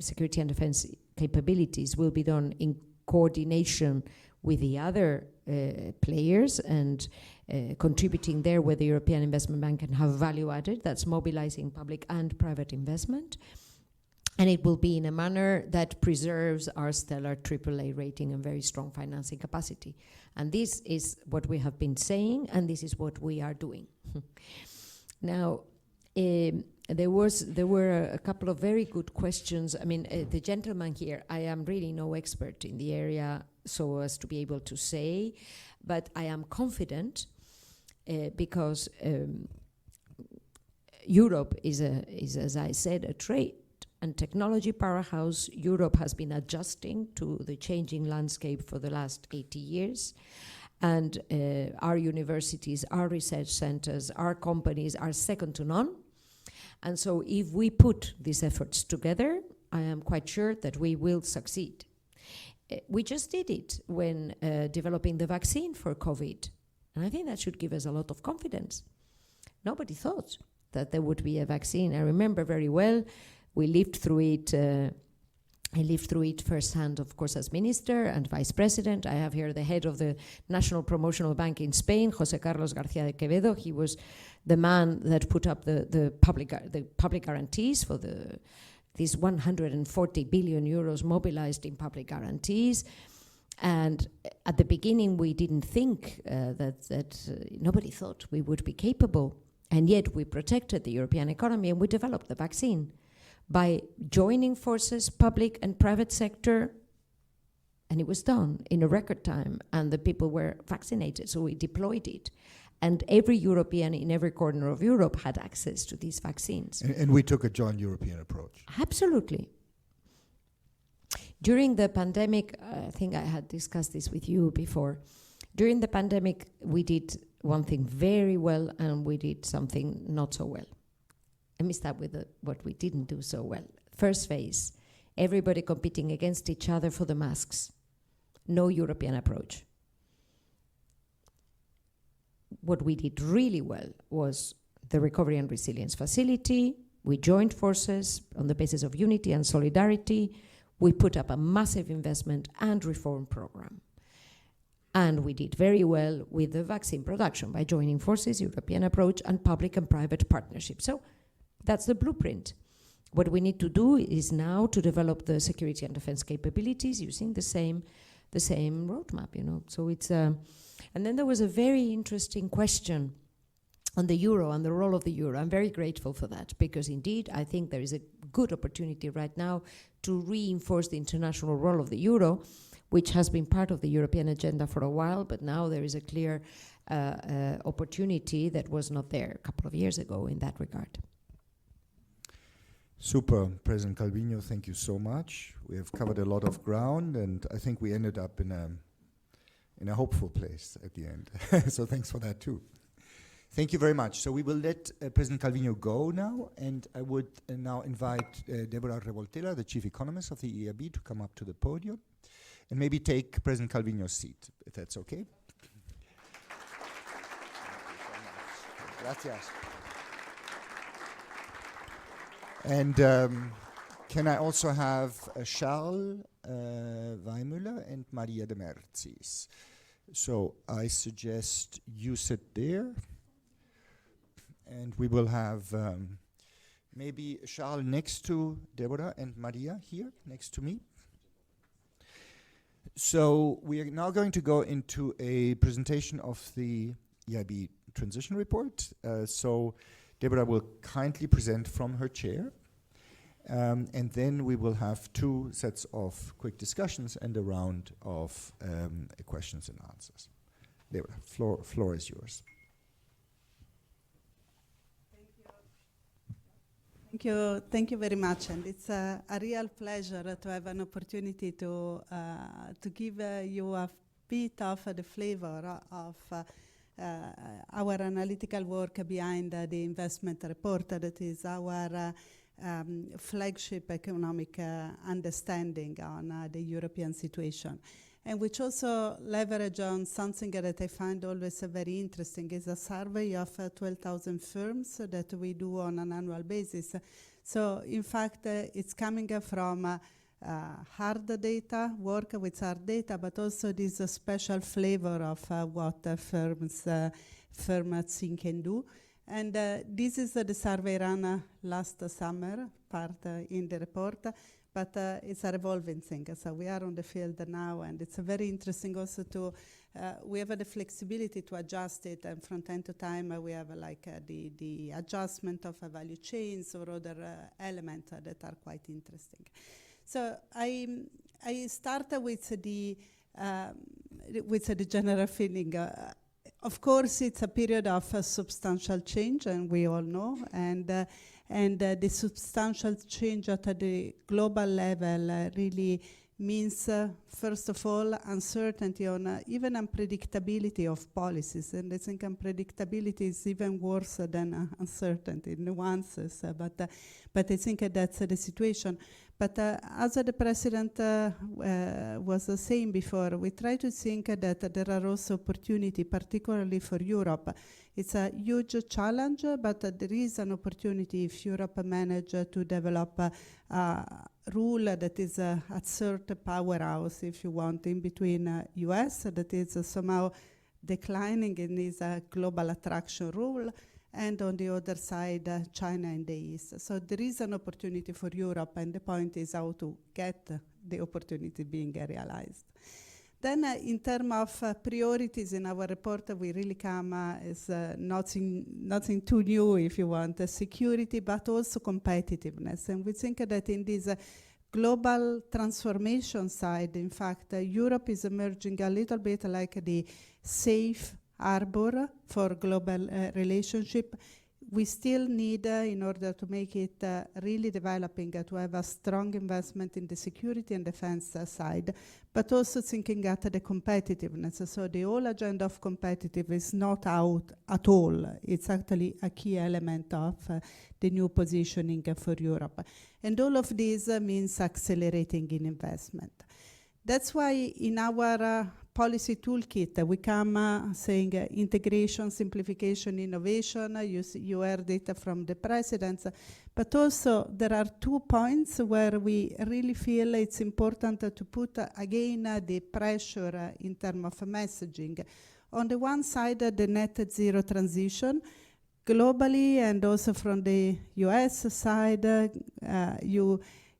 security and defense capabilities will be done in coordination with the other players and contributing there where the European Investment Bank can have value added. That's mobilizing public and private investment. And it will be in a manner that preserves our stellar AAA rating and very strong financing capacity. And this is what we have been saying, and this is what we are doing. Now, there were a couple of very good questions. I mean, the gentleman here, I am really no expert in the area so as to be able to say, but I am confident because Europe is, as I said, a trade and technology powerhouse. Europe has been adjusting to the changing landscape for the last 80 years. And our universities, our research centers, our companies are second to none. And so if we put these efforts together, I am quite sure that we will succeed. We just did it when developing the vaccine for COVID. And I think that should give us a lot of confidence. Nobody thought that there would be a vaccine. I remember very well, we lived through it. I lived through it firsthand, of course, as minister and vice president. I have here the head of the National Promotional Bank in Spain, José Carlos García de Quevedo. He was the man that put up the public guarantees for the these 140 billion euros mobilized in public guarantees. And at the beginning, we didn't think nobody thought we would be capable. And yet we protected the European economy and we developed the vaccine by joining forces, public and private sector. And it was done in a record time, and the people were vaccinated, so we deployed it. And every European in every corner of Europe had access to these vaccines.
And we took a joint European approach.
Absolutely. During the pandemic, I think I had discussed this with you before. During the pandemic, we did one thing very well, and we did something not so well. Let me start with what we didn't do so well. First phase, everybody competing against each other for the masks. No European approach. What we did really well was the Recovery and Resilience Facility. We joined forces on the basis of unity and solidarity. We put up a massive investment and reform program. And we did very well with the vaccine production by joining forces, European approach, and public and private partnerships. So that's the blueprint. What we need to do is now to develop the security and defense capabilities using the same roadmap, you know. So it's and then there was a very interesting question on the euro and the role of the euro. I'm very grateful for that, because indeed I think there is a good opportunity right now to reinforce the international role of the euro, which has been part of the European agenda for a while, but now there is a clear opportunity that was not there a couple of years ago in that regard.
Super, President Calviño, thank you so much. We have covered a lot of ground, and I think we ended up in a hopeful place at the end. So thanks for that too. Thank you very much. So we will let President Calviño go now, and I would now invite Debora Revoltella, the Chief Economist of the EIB, to come up to the podium and maybe take President Calviño's seat, if that's okay. Gracias. And can I also have Charles Weimüller and Maria de Merzis? So I suggest you sit there, and we will have maybe Charles next to Debora and Maria here next to me. So we are now going to go into a presentation of the EIB transition report. So Debora will kindly present from her chair, and then we will have two sets of quick discussions and a round of questions and answers. Debora, floor is yours.
Thank you very much, and it's a real pleasure to have an opportunity to give you a bit of the flavor of our analytical work behind the investment report that is our flagship economic understanding on the European situation, and which also leverage on something that I find always very interesting, is a survey of 12,000 firms that we do on an annual basis. So in fact, it's coming from hard data, work with hard data, but also this special flavor of what firms think and do. And this is the survey run last summer, part in the report, but it's a revolving thing. So we are on the field now, and it's very interesting also to, we have the flexibility to adjust it, and from time to time we have the adjustment of value chains or other elements that are quite interesting. So I start with the general feeling. Of course, it's a period of substantial change, and we all know, and the substantial change at the global level really means, first of all, uncertainty on even unpredictability of policies, and I think unpredictability is even worse than uncertainty, nuances, but I think that's the situation. But as the President was saying before, we try to think that there are also opportunities, particularly for Europe. It's a huge challenge, but there is an opportunity if Europe manages to develop a rule that is a third powerhouse, if you want, in between US, that is somehow declining in this global attraction rule, and on the other side, China and the East. So there is an opportunity for Europe, and the point is how to get the opportunity being realized. Then in terms of priorities in our report, we really come as nothing too new, if you want, security, but also competitiveness. And we think that in this global transformation side, in fact, Europe is emerging a little bit like the safe harbor for global relationship. We still need, in order to make it really developing, to have a strong investment in the security and defense side, but also thinking at the competitiveness. So the whole agenda of competitive is not out at all. It's actually a key element of the new positioning for Europe. And all of this means accelerating in investment. That's why in our policy toolkit, we come saying integration, simplification, innovation. You heard it from the presidents. But also there are 2 points where we really feel it's important to put again the pressure in terms of messaging. On the one side, the net zero transition. Globally and also from the US side,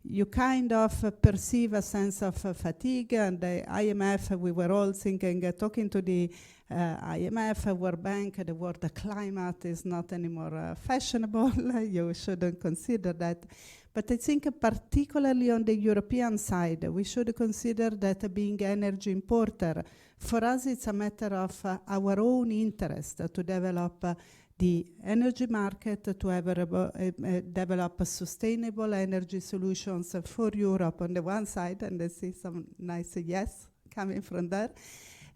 you kind of perceive a sense of fatigue, and the IMF, we were all thinking, talking to the IMF, World Bank, the word climate is not anymore fashionable. You shouldn't consider that. But I think particularly on the European side, we should consider that being energy importer, for us it's a matter of our own interest to develop the energy market, to have develop sustainable energy solutions for Europe on the one side, and I see some nice yes coming from there.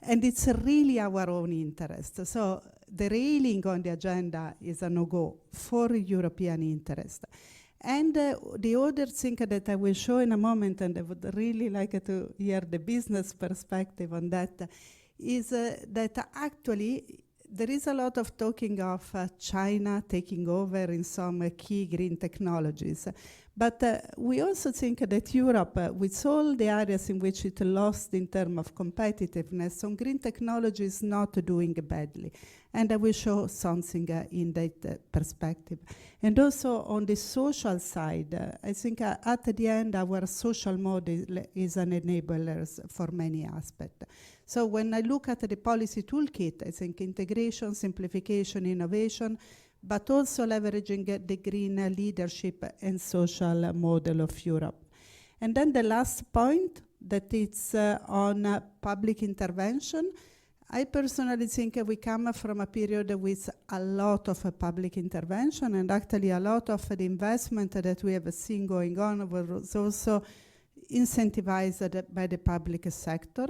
And it's really our own interest. So the railing on the agenda is a no-go for European interest. And the other thing that I will show in a moment, and I would really like to hear the business perspective on that, is that actually there is a lot of talking of China taking over in some key green technologies. But we also think that Europe, with all the areas in which it lost in terms of competitiveness, on green technology is not doing badly. And I will show something in that perspective. And also on the social side, I think at the end, our social model is an enabler for many aspects. So when I look at the policy toolkit, I think integration, simplification, innovation, but also leveraging the green leadership and social model of Europe. And then the last point, that it's on public intervention. I personally think we come from a period with a lot of public intervention, and actually a lot of the investment that we have seen going on was also incentivized by the public sector.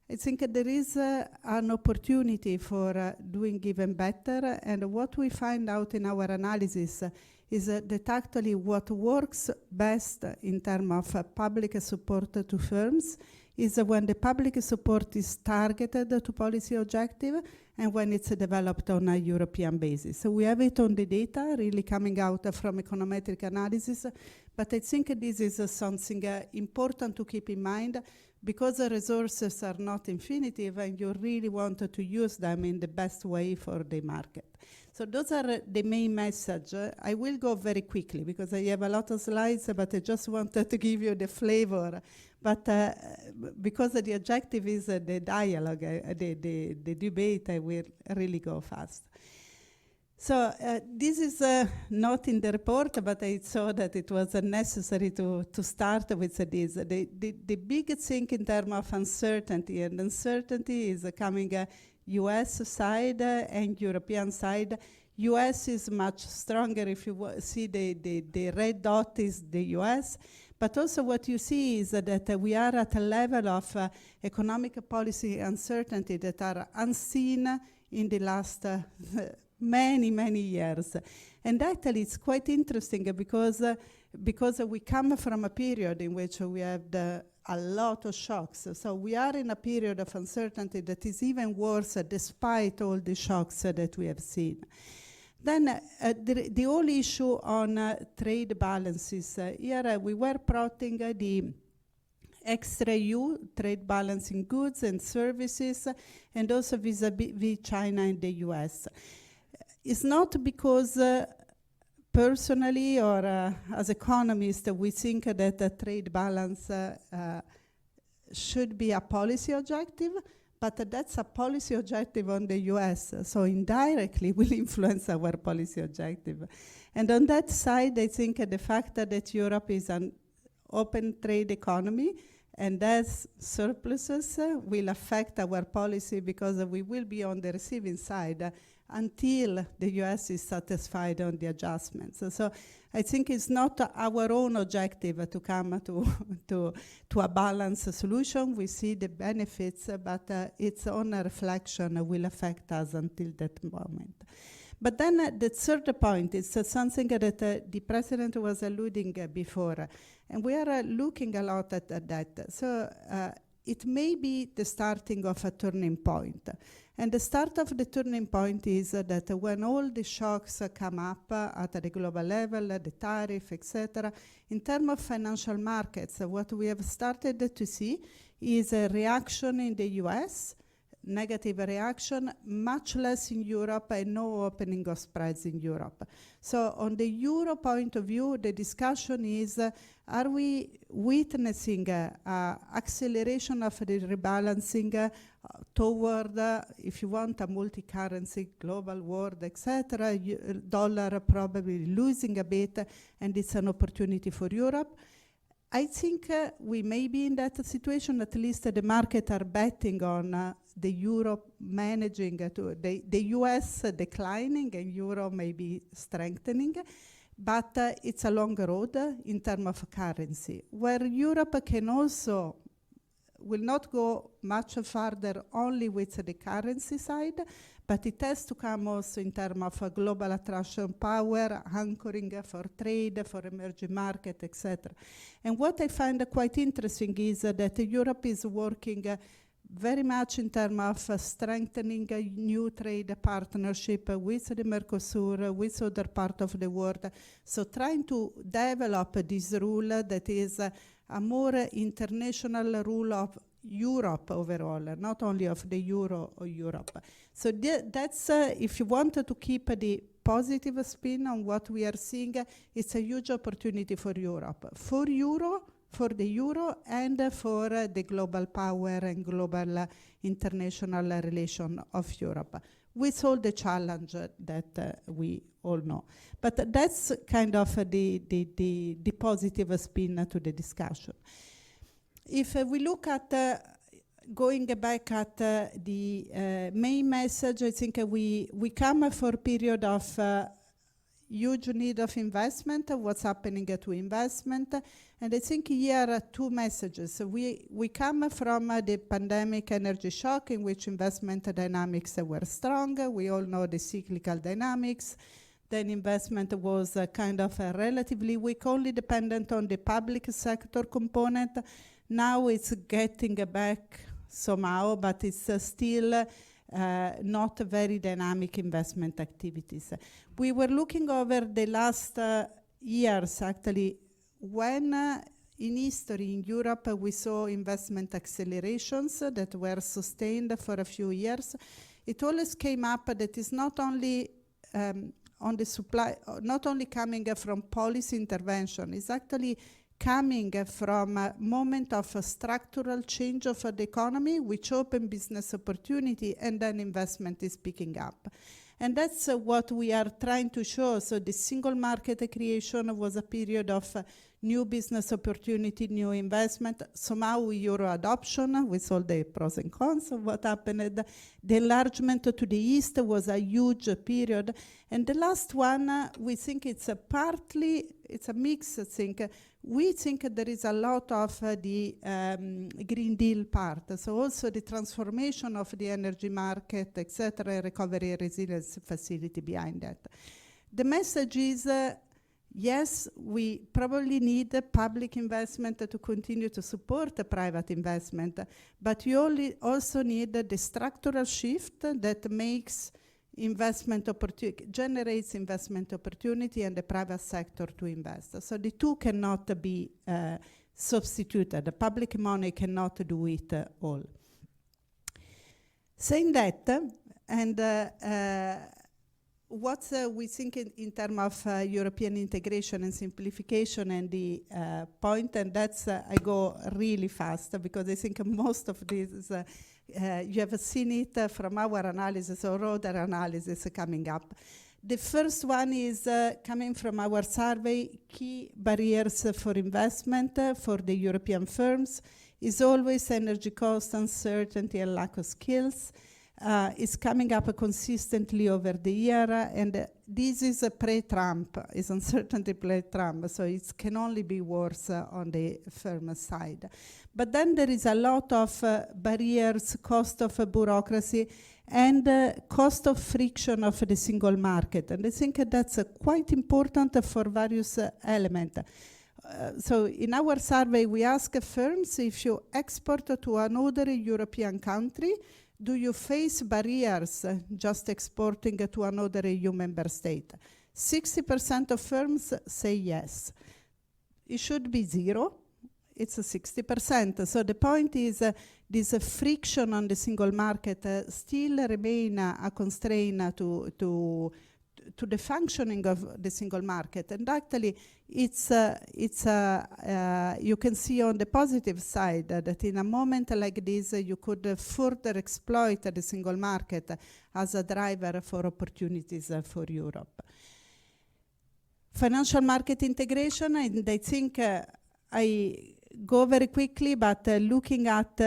I think there is an opportunity for doing even better, and what we find out in our analysis is that actually what works best in terms of public support to firms is when the public support is targeted to policy objective and when it's developed on a European basis. So we have it on the data really coming out from econometric analysis, but I think this is something important to keep in mind, because the resources are not infinitive and you really want to use them in the best way for the market. So those are the main message. I will go very quickly because I have a lot of slides, but I just wanted to give you the flavor. But because the objective is the dialogue, the debate, I will really go fast. So this is not in the report, but I saw that it was necessary to start with this. The big thing in terms of uncertainty, and uncertainty is coming US side and European side. US is much stronger. If you see the red dot is the US. But also what you see is that we are at a level of economic policy uncertainty that are unseen in the last many years. And actually it's quite interesting because we come from a period in which we have a lot of shocks. So we are in a period of uncertainty that is even worse despite all the shocks that we have seen. Then the whole issue on trade balances. Here we were plotting the extra-EU trade balance in goods and services, and also vis-a-vis China and the US. it's not because personally or as economists we think that the trade balance should be a policy objective, but that's a policy objective on the US, so indirectly will influence our policy objective. And on that side, I think the fact that Europe is an open trade economy and as surpluses will affect our policy because we will be on the receiving side until the US is satisfied on the adjustments. So I think it's not our own objective to come to a balanced solution. We see the benefits, but its own reflection will affect us until that moment. But then the third point is something that the President was alluding before, and we are looking a lot at that. So it may be the starting of a turning point. And the start of the turning point is that when all the shocks come up at the global level, the tariff, etc., in terms of financial markets, what we have started to see is a reaction in the US, negative reaction, much less in Europe, and no opening of spreads in Europe. So on the euro point of view, the discussion is, are we witnessing acceleration of the rebalancing toward, if you want, a multi-currency global world, etc., dollar probably losing a bit, and it's an opportunity for Europe? I think we may be in that situation. At least the market are betting on the euro managing to the US declining and euro maybe strengthening, but it's a long road in terms of currency, where Europe can also will not go much further only with the currency side, but it has to come also in terms of global attraction power, anchoring for trade, for emerging market, etc. And what I find quite interesting is that Europe is working very much in terms of strengthening a new trade partnership with the Mercosur, with other parts of the world. So trying to develop this rule that is a more international rule of Europe overall, not only of the euro or Europe. So that's, if you want to keep the positive spin on what we are seeing, it's a huge opportunity for Europe, for the euro, and for the global power and global international relation of Europe, with all the challenge that we all know. But that's kind of the positive spin to the discussion. If we look at going back at the main message, I think we come for a period of huge need of investment, what's happening to investment. And I think here are two messages. We come from the pandemic energy shock in which investment dynamics were strong. We all know the cyclical dynamics. Then investment was kind of relatively weak, only dependent on the public sector component. Now it's getting back somehow, but it's still not very dynamic investment activities. We were looking over the last years, actually, when in history in Europe we saw investment accelerations that were sustained for a few years. It always came up that it's not only on the supply, not only coming from policy intervention, it's actually coming from a moment of a structural change of the economy, which open business opportunity, and then investment is picking up. And that's what we are trying to show. So the single market creation was a period of new business opportunity, new investment, somehow euro adoption with all the pros and cons of what happened. The enlargement to the east was a huge period. And the last one, we think it's a mix, I think. We think there is a lot of the Green Deal part. So also the transformation of the energy market, etc., recovery and resilience facility behind that. The message is, yes, we probably need public investment to continue to support the private investment, but you also need the structural shift that makes investment opportunity, generates investment opportunity and the private sector to invest. So the two cannot be substituted. The public money cannot do it all. Saying that, and what we think in terms of European integration and simplification, and the point, and that's, I go really fast because I think most of this, you have seen it from our analysis or other analysis coming up. The first one is coming from our survey, key barriers for investment for the European firms is always energy cost, uncertainty, and lack of skills. It's coming up consistently over the year, and this is a pre-Trump, is uncertainty pre-Trump, so it can only be worse on the firm side. But then there is a lot of barriers, cost of bureaucracy, and cost of friction of the single market. And I think that's quite important for various elements. So in our survey, we ask firms, if you export to another European country, do you face barriers just exporting to another EU member state? 60% of firms say yes. It should be 0. It's 60%. So the point is this friction on the single market still remain a constraint to the functioning of the single market. And actually, it's you can see on the positive side that in a moment like this, you could further exploit the single market as a driver for opportunities for Europe. Financial market integration, and I think I go very quickly, but looking at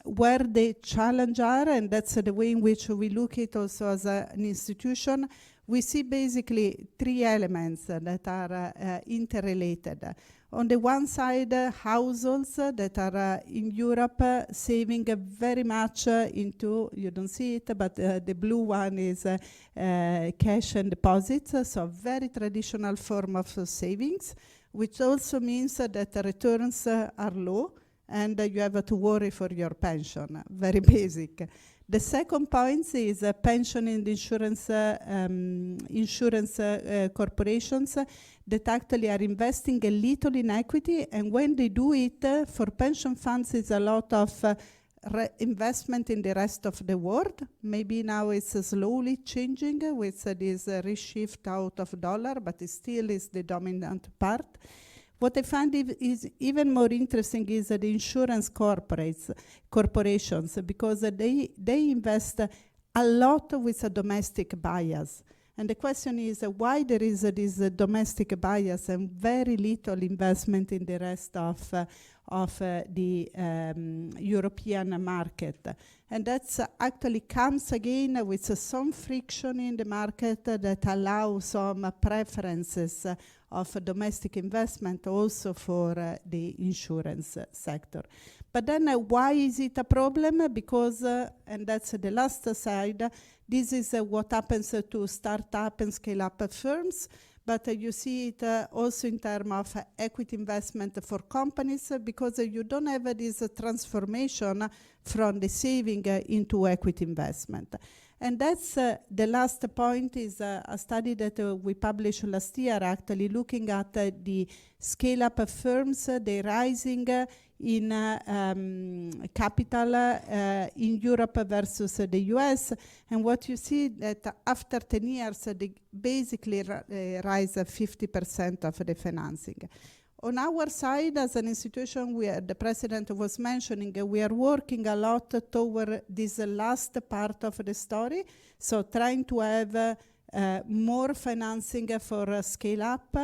where the challenges are, and that's the way in which we look at it also as an institution, we see basically 3 elements that are interrelated. On the one side, households that are in Europe saving very much into, you don't see it, but the blue one is cash and deposits, so very traditional form of savings, which also means that the returns are low and you have to worry for your pension, very basic. The second point is pension and insurance corporations that actually are investing a little in equity, and when they do it, for pension funds it's a lot of investment in the rest of the world. Maybe now it's slowly changing with this reshift out of dollar, but it still is the dominant part. What I find is even more interesting is the insurance corporations, because they invest a lot with a domestic bias. And the question is why there is this domestic bias and very little investment in the rest of the European market. And that's actually comes again with some friction in the market that allows some preferences of domestic investment also for the insurance sector. But then why is it a problem? Because, and that's the last side, this is what happens to start-up and scale-up firms, but you see it also in terms of equity investment for companies, because you don't have this transformation from the saving into equity investment. And that's the last point is a study that we published last year, actually looking at the scale-up firms, the rising in capital in Europe versus the US. And what you see that after 10 years, they basically rise 50% of the financing. On our side, as an institution, the president was mentioning, we are working a lot toward this last part of the story. So trying to have more financing for scale up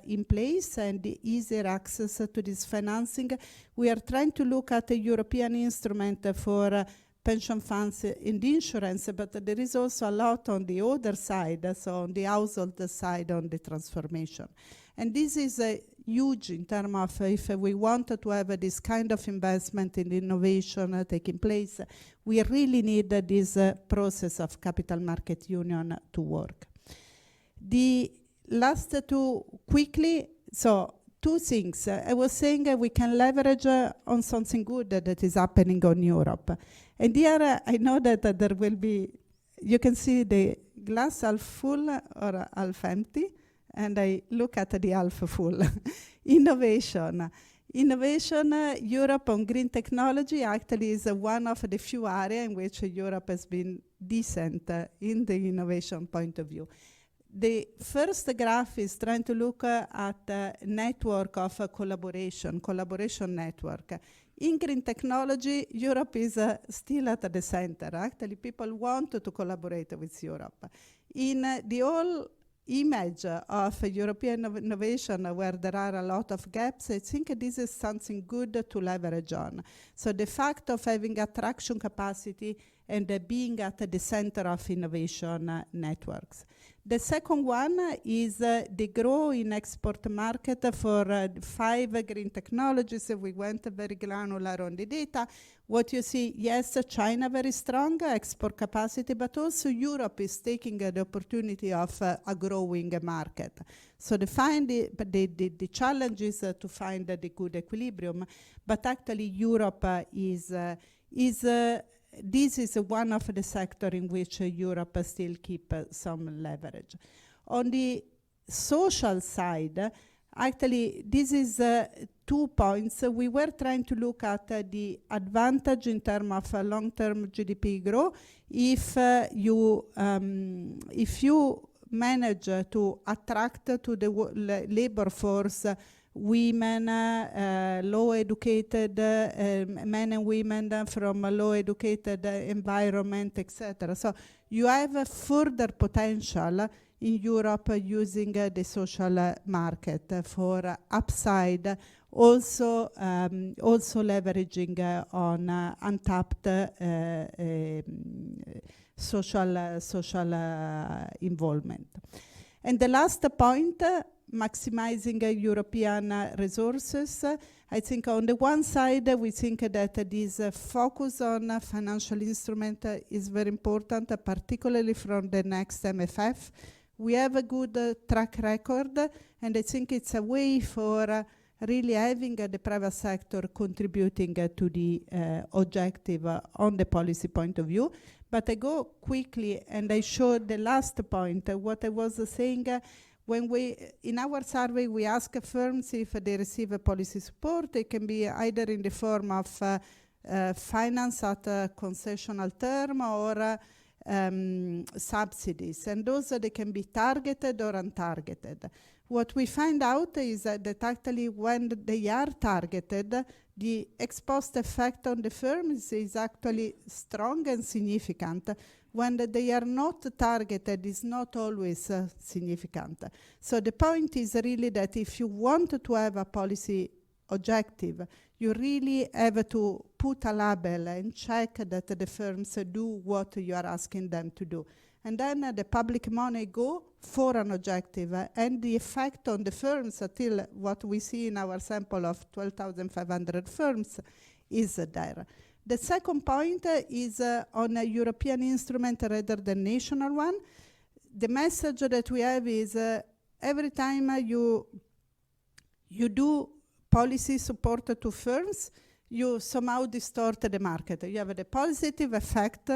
in place and easier access to this financing. We are trying to look at a European instrument for pension funds in the insurance, but there is also a lot on the other side, so on the household side, on the transformation. And this is huge in terms of if we want to have this kind of investment in innovation taking place, we really need this process of capital market union to work. The last two quickly, so 2 things. I was saying we can leverage on something good that is happening on Europe. And here I know that there will be, you can see the glass half full or half empty, and I look at the half full. Innovation. Europe on green technology actually is one of the few areas in which Europe has been decent in the innovation point of view. The first graph is trying to look at a network of collaboration network. In green technology, Europe is still at the center. Actually, people want to collaborate with Europe. In the whole image of European innovation where there are a lot of gaps, I think this is something good to leverage on. So the fact of having attraction capacity and being at the center of innovation networks. The second one is the growth in export market for 5 green technologies. We went very granular on the data. What you see, yes, China very strong export capacity, but also Europe is taking the opportunity of a growing market. So the challenge is to find the good equilibrium, but actually Europe this is one of the sectors in which Europe still keep some leverage. On the social side, actually, this is 2 points. We were trying to look at the advantage in terms of long-term GDP growth if you manage to attract to the labor force women, low-educated men and women from a low-educated environment, etc. So you have a further potential in Europe using the social market for upside, also leveraging on untapped social involvement. And the last point, maximizing European resources. I think on the one side, we think that this focus on financial instrument is very important, particularly from the next MFF. We have a good track record, and I think it's a way for really having the private sector contributing to the objective on the policy point of view. But I go quickly, and I show the last point, what I was saying. When in our survey, we ask firms if they receive a policy support. It can be either in the form of finance at a concessional term or subsidies. And those, they can be targeted or untargeted. What we find out is that actually when they are targeted, the ex-post effect on the firms is actually strong and significant. When they are not targeted, it's not always significant. So the point is really that if you want to have a policy objective, you really have to put a label and check that the firms do what you are asking them to do. And then the public money go for an objective, and the effect on the firms, until what we see in our sample of 12,500 firms, is there. The second point is on a European instrument rather than national one. The message that we have is every time you do policy support to firms, you somehow distort the market. You have the positive effect,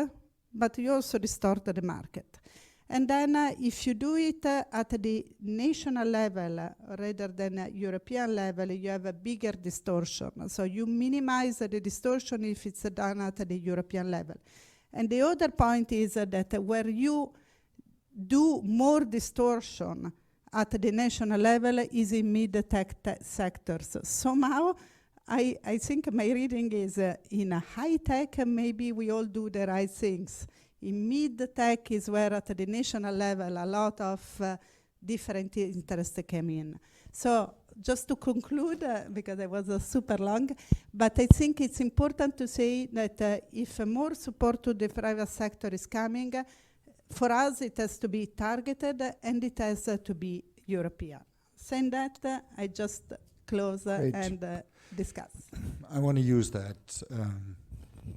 but you also distort the market. And then if you do it at the national level rather than European level, you have a bigger distortion. So you minimize the distortion if it's done at the European level. And the other point is that where you do more distortion at the national level is in mid-tech sectors. Somehow, I think my reading is in a high-tech, maybe we all do the right things. In mid-tech is where at the national level a lot of different interests came in. So just to conclude, because it was super long, but I think it's important to say that if more support to the private sector is coming, for us it has to be targeted and it has to be European. Saying that, I just close and discuss.
I want to use that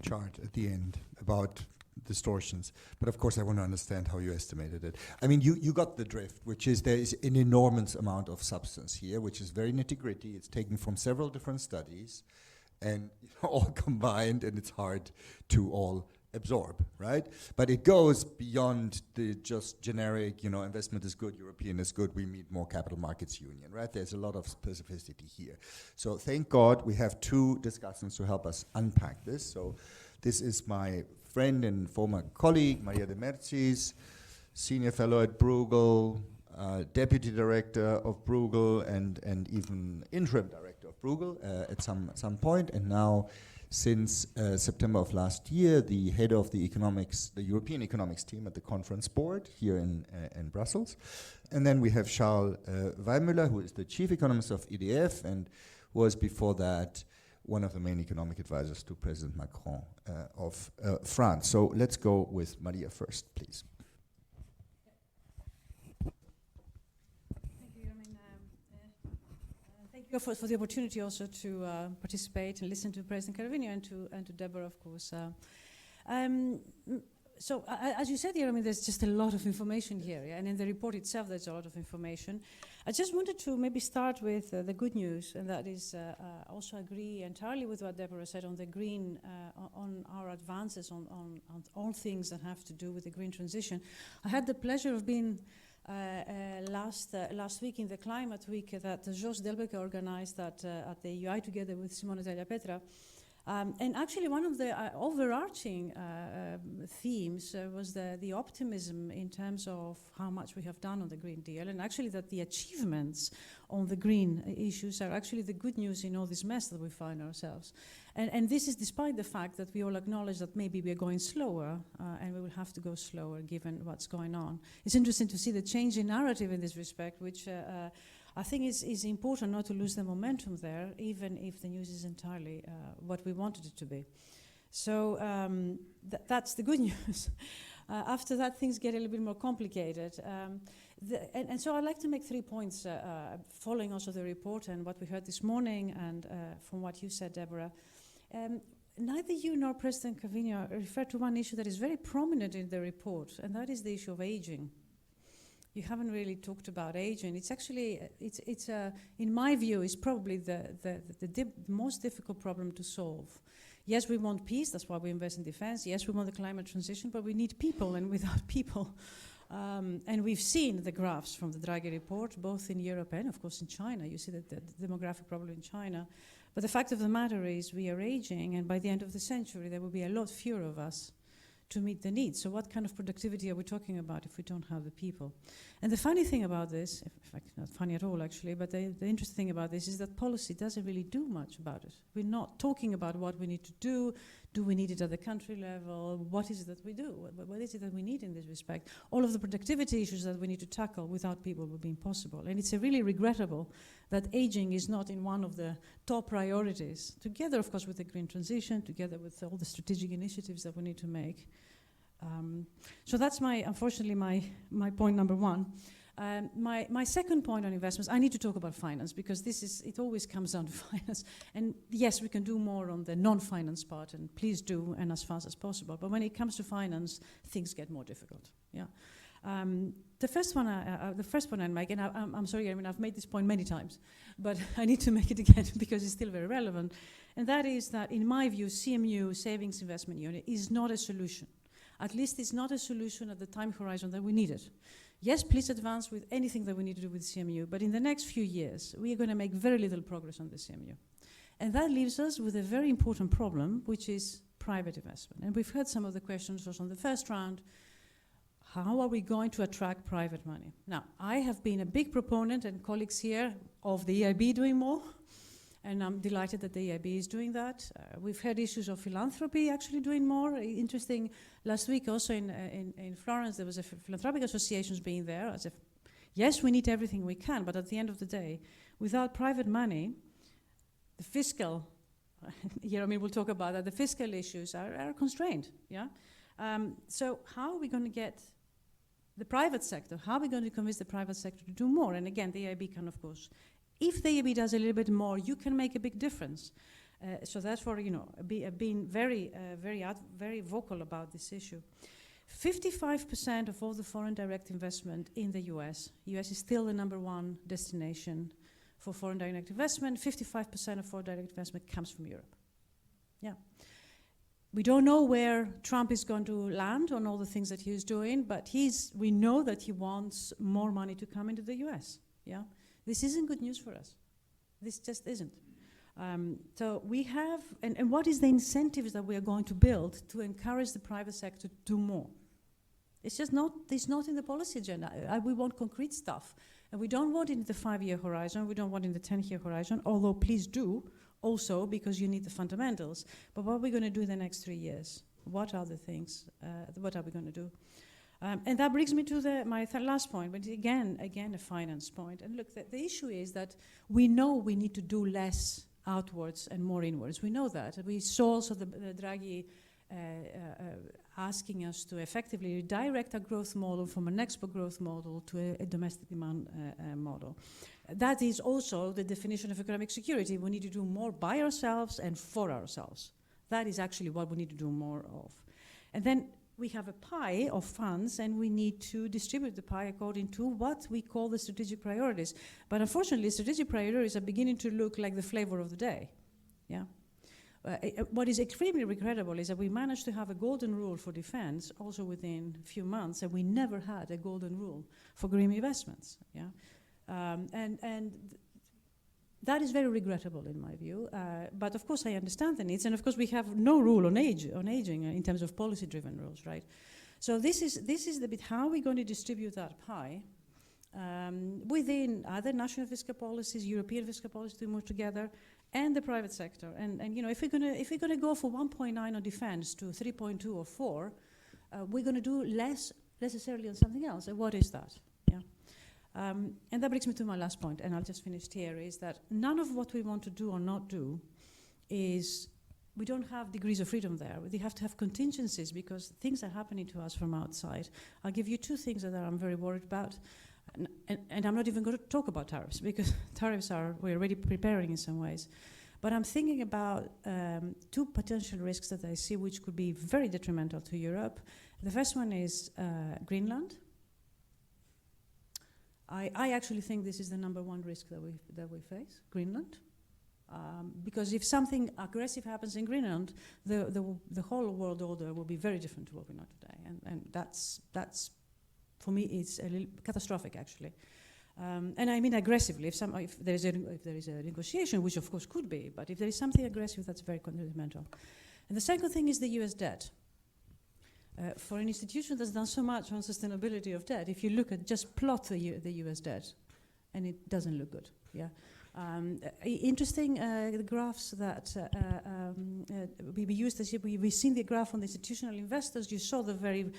chart at the end about distortions, but of course I want to understand how you estimated it. I mean, you got the drift, which is there is an enormous amount of substance here, which is very nitty-gritty. It's taken from several different studies and all combined, and it's hard to all absorb, right? But it goes beyond the just generic, investment is good, European is good, we need more capital markets union, right? There's a lot of specificity here. So thank God we have 2 discussants to help us unpack this. So this is my friend and former colleague, Maria de Mercis, senior fellow at Bruegel, deputy director of Bruegel, and even interim director of Bruegel at some point, and now since September of last year, the head of the European economics team at the conference board here in Brussels. And then we have Charles Weimüller, who is the chief economist of EDF and was before that one of the main economic advisors to President Macron of France. So let's go with Maria first, please.
Thank you. Thank you for the opportunity also to participate and listen to President Calviño and to Debora, of course. So as you said here, there's just a lot of information here, yeah? And in the report itself, there's a lot of information. I just wanted to maybe start with the good news, and that is also agree entirely with what Debora said on the green, on our advances on all things that have to do with the green transition. I had the pleasure of being last week in the Climate Week that Jos Delbeke organized at the EUI together with Simone Tagliapetra. And actually one of the overarching themes was the optimism in terms of how much we have done on the Green Deal, and actually that the achievements on the green issues are actually the good news in all this mess that we find ourselves. And this is despite the fact that we all acknowledge that maybe we are going slower, and we will have to go slower given what's going on. It's interesting to see the change in narrative in this respect, which I think is important not to lose the momentum there, even if the news is entirely what we wanted it to be. So that's the good news. After that, things get a little bit more complicated. And so I'd like to make 3 points, following also the report and what we heard this morning and from what you said, Debora. Neither you nor President Calviño referred to one issue that is very prominent in the report, and that is the issue of aging. You haven't really talked about aging. It's actually, in my view, is probably the most difficult problem to solve. Yes, we want peace, that's why we invest in defense. Yes, we want the climate transition, but we need people, and without people. And we've seen the graphs from the Draghi report, both in Europe and, of course, in China. You see the demographic problem in China. But the fact of the matter is we are aging, and by the end of the century, there will be a lot fewer of us to meet the needs. So what kind of productivity are we talking about if we don't have the people? And the funny thing about this, in fact, not funny at all actually, but the interesting thing about this is that policy doesn't really do much about it. We're not talking about what we need to do. Do we need it at the country level? What is it that we do? What is it that we need in this respect? All of the productivity issues that we need to tackle without people would be impossible. And it's really regrettable that aging is not in one of the top priorities, together, of course, with the green transition, together with all the strategic initiatives that we need to make. So that's unfortunately, my point number one. My second point on investments, I need to talk about finance, because it always comes down to finance. And yes, we can do more on the non-finance part, and please do, and as fast as possible. But when it comes to finance, things get more difficult. Yeah. The first one I make, and I'm sorry, I've made this point many times, but I need to make it again because it's still very relevant. And that is that, in my view, CMU, Savings Investment Unit, is not a solution. At least it's not a solution at the time horizon that we need it. Yes, please advance with anything that we need to do with CMU, but in the next few years, we are going to make very little progress on the CMU. And that leaves us with a very important problem, which is private investment. And we've heard some of the questions also on the first round. How are we going to attract private money? Now, I have been a big proponent, and colleagues here, of the EIB doing more. And I'm delighted that the EIB is doing that. We've had issues of philanthropy actually doing more. Interesting, last week also in Florence, there was a philanthropic associations being there, as if, yes, we need everything we can, but at the end of the day, without private money, the fiscal, we'll talk about that, the fiscal issues are constrained, yeah? So how are we going to get the private sector, how are we going to convince the private sector to do more? And again, the EIB can, of course, if the EIB does a little bit more, you can make a big difference. So therefore, being very vocal about this issue. 55% of all the foreign direct investment in the US is still the #1 destination for foreign direct investment. 55% of foreign direct investment comes from Europe. Yeah. We don't know where Trump is going to land on all the things that he's doing, but we know that he wants more money to come into the US. Yeah. This isn't good news for us. This just isn't. So we have, and what is the incentives that we are going to build to encourage the private sector to do more? It's just not, it's not in the policy agenda. We want concrete stuff. And we don't want it in the 5-year horizon, we don't want it in the 10-year horizon, although please do, also because you need the fundamentals. But what are we going to do in the next 3 years? What are the things, what are we going to do? And that brings me to my last point, but again, a finance point. And look, the issue is that we know we need to do less outwards and more inwards. We know that. We saw also the Draghi asking us to effectively redirect our growth model from an export growth model to a domestic demand model. That is also the definition of economic security. We need to do more by ourselves and for ourselves. That is actually what we need to do more of. And then we have a pie of funds, and we need to distribute the pie according to what we call the strategic priorities. But unfortunately, strategic priorities are beginning to look like the flavor of the day. Yeah. What is extremely regrettable is that we managed to have a golden rule for defense also within a few months, and we never had a golden rule for green investments. Yeah. That is very regrettable in my view, but of course I understand the needs, and of course we have no rule on aging in terms of policy-driven rules, right? So this is the bit how we're going to distribute that pie within other national fiscal policies, European fiscal policies to move together, and the private sector. And you know, if we're gonna go for 1.9 on defense to 3.2 or 4, we're going to do less necessarily on something else. And what is that? Yeah. And that brings me to my last point, and I'll just finish here, is that none of what we want to do or not do is, we don't have degrees of freedom there. We have to have contingencies because things are happening to us from outside. I'll give you 2 things that I'm very worried about, and I'm not even going to talk about tariffs because tariffs we're already preparing in some ways. But I'm thinking about 2 potential risks that I see which could be very detrimental to Europe. The first one is Greenland. I actually think this is the #1 risk that we face, Greenland. Because if something aggressive happens in Greenland, the whole world order will be very different to what we know today. And that's for me, it's a little catastrophic, actually. And I mean aggressively. If there is a negotiation, which of course could be, but if there is something aggressive, that's very detrimental. And the second thing is the US debt. For an institution that's done so much on sustainability of debt, if you look at just plot the US debt, and it doesn't look good. Yeah. Interesting the graphs that we used this year. We've seen the graph on the institutional investors. You saw the very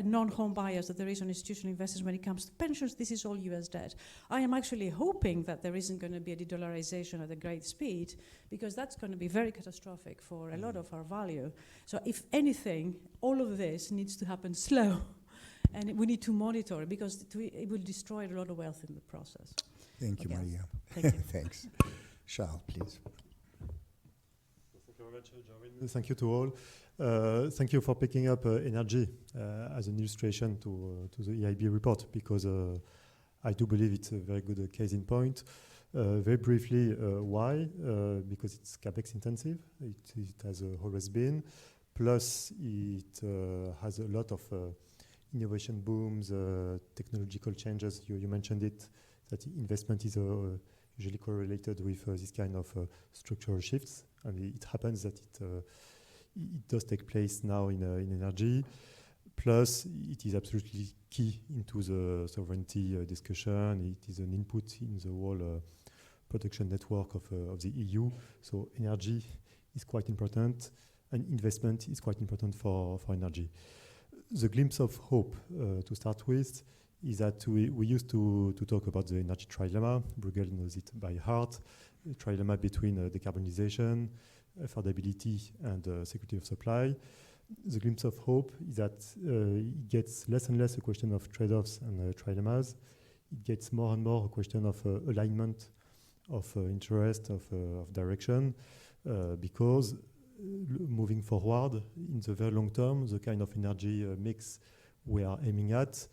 non-home bias that there is on institutional investors when it comes to pensions. This is all US debt. I am actually hoping that there isn't going to be a de-dollarization at a great speed, because that's going to be very catastrophic for a lot of our value. So if anything, all of this needs to happen slow, and we need to monitor it, because it will destroy a lot of wealth in the process.
Thank you, Maria.
Thank you.
Thanks. Charles, please.
Thank you very much, Jarvin. Thank you to all. Thank you for picking up energy as an illustration to the EIB report, because I do believe it's a very good case in point. Very briefly, why? Because it's CapEx intensive. It has always been. Plus, it has a lot of innovation booms, technological changes. You mentioned it, that investment is usually correlated with this kind of structural shifts. And it happens that it does take place now in energy. Plus, it is absolutely key into the sovereignty discussion. It is an input in the whole production network of the EU. So energy is quite important, and investment is quite important for energy. The glimpse of hope, to start with, is that we used to talk about the energy trilemma. Bruegel knows it by heart. The trilemma between decarbonization, affordability, and security of supply. The glimpse of hope is that it gets less and less a question of trade-offs and trilemmas. It gets more and more a question of alignment, of interest, of direction, because moving forward in the very long term, the kind of energy mix we are aiming at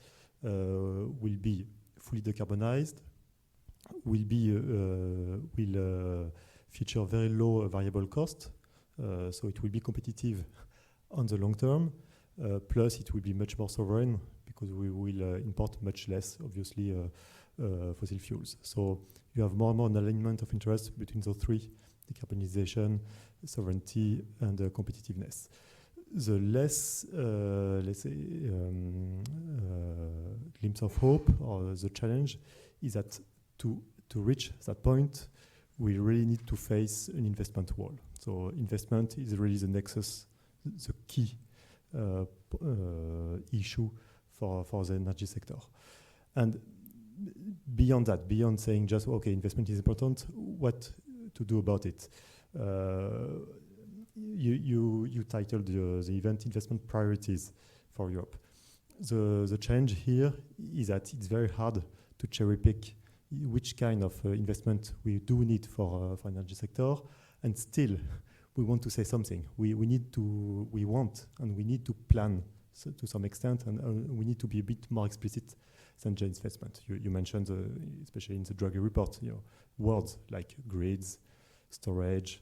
will be fully decarbonized, will feature very low variable cost, so it will be competitive on the long term, plus it will be much more sovereign, because we will import much less, obviously, fossil fuels. So you have more and more an alignment of interest between those 3 decarbonization, sovereignty, and competitiveness. The less, let's say, glimpse of hope or the challenge is that to reach that point, we really need to face an investment wall. So investment is really the nexus, the key issue for the energy sector. And beyond that, beyond saying just, okay, investment is important, what to do about it? You titled the event Investment Priorities for Europe. The challenge here is that it's very hard to cherry pick which kind of investment we do need for energy sector, and still we want to say something. We want and we need to plan to some extent, and we need to be a bit more explicit than just investment. You mentioned, especially in the Draghi report, words like grids, storage,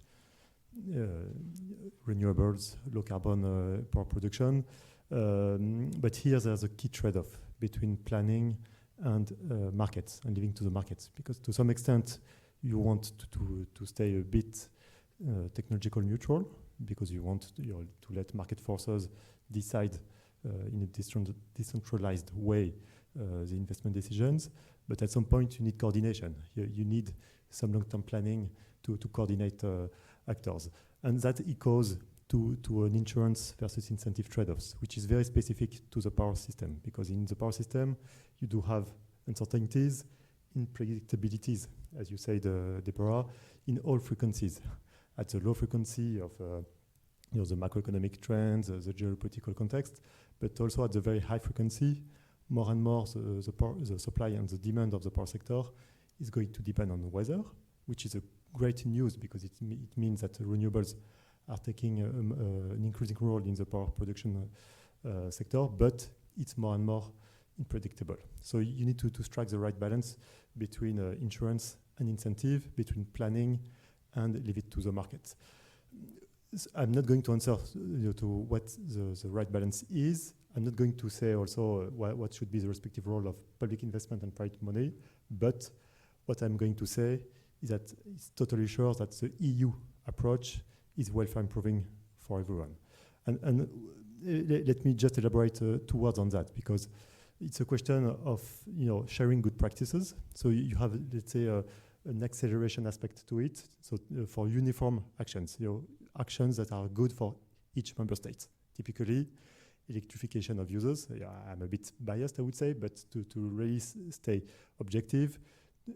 renewables, low carbon power production. But here there's a key trade-off between planning and markets, and leaving to the markets, because to some extent you want to stay a bit technological neutral, because you want to let market forces decide in a decentralized way the investment decisions. But at some point you need coordination. You need some long-term planning to coordinate actors, and that echoes to an insurance versus incentive trade-offs, which is very specific to the power system, because in the power system you do have uncertainties, unpredictabilities, as you said, Debora, in all frequencies. At the low frequency of the macroeconomic trends, the geopolitical context, but also at the very high frequency, more and more the supply and the demand of the power sector is going to depend on the weather, which is a great news, because it means that renewables are taking an increasing role in the power production sector, but it's more and more unpredictable. So you need to strike the right balance between insurance and incentive, between planning and leave it to the market. I'm not going to answer to what the right balance is. I'm not going to say also what should be the respective role of public investment and private money, but what I'm going to say is that it's totally sure that the EU approach is welfare improving for everyone. And let me just elaborate 2 words on that, because it's a question of sharing good practices. So you have, let's say, an acceleration aspect to it. So for uniform actions, actions that are good for each member state. Typically, electrification of users. I'm a bit biased, I would say, but to really stay objective,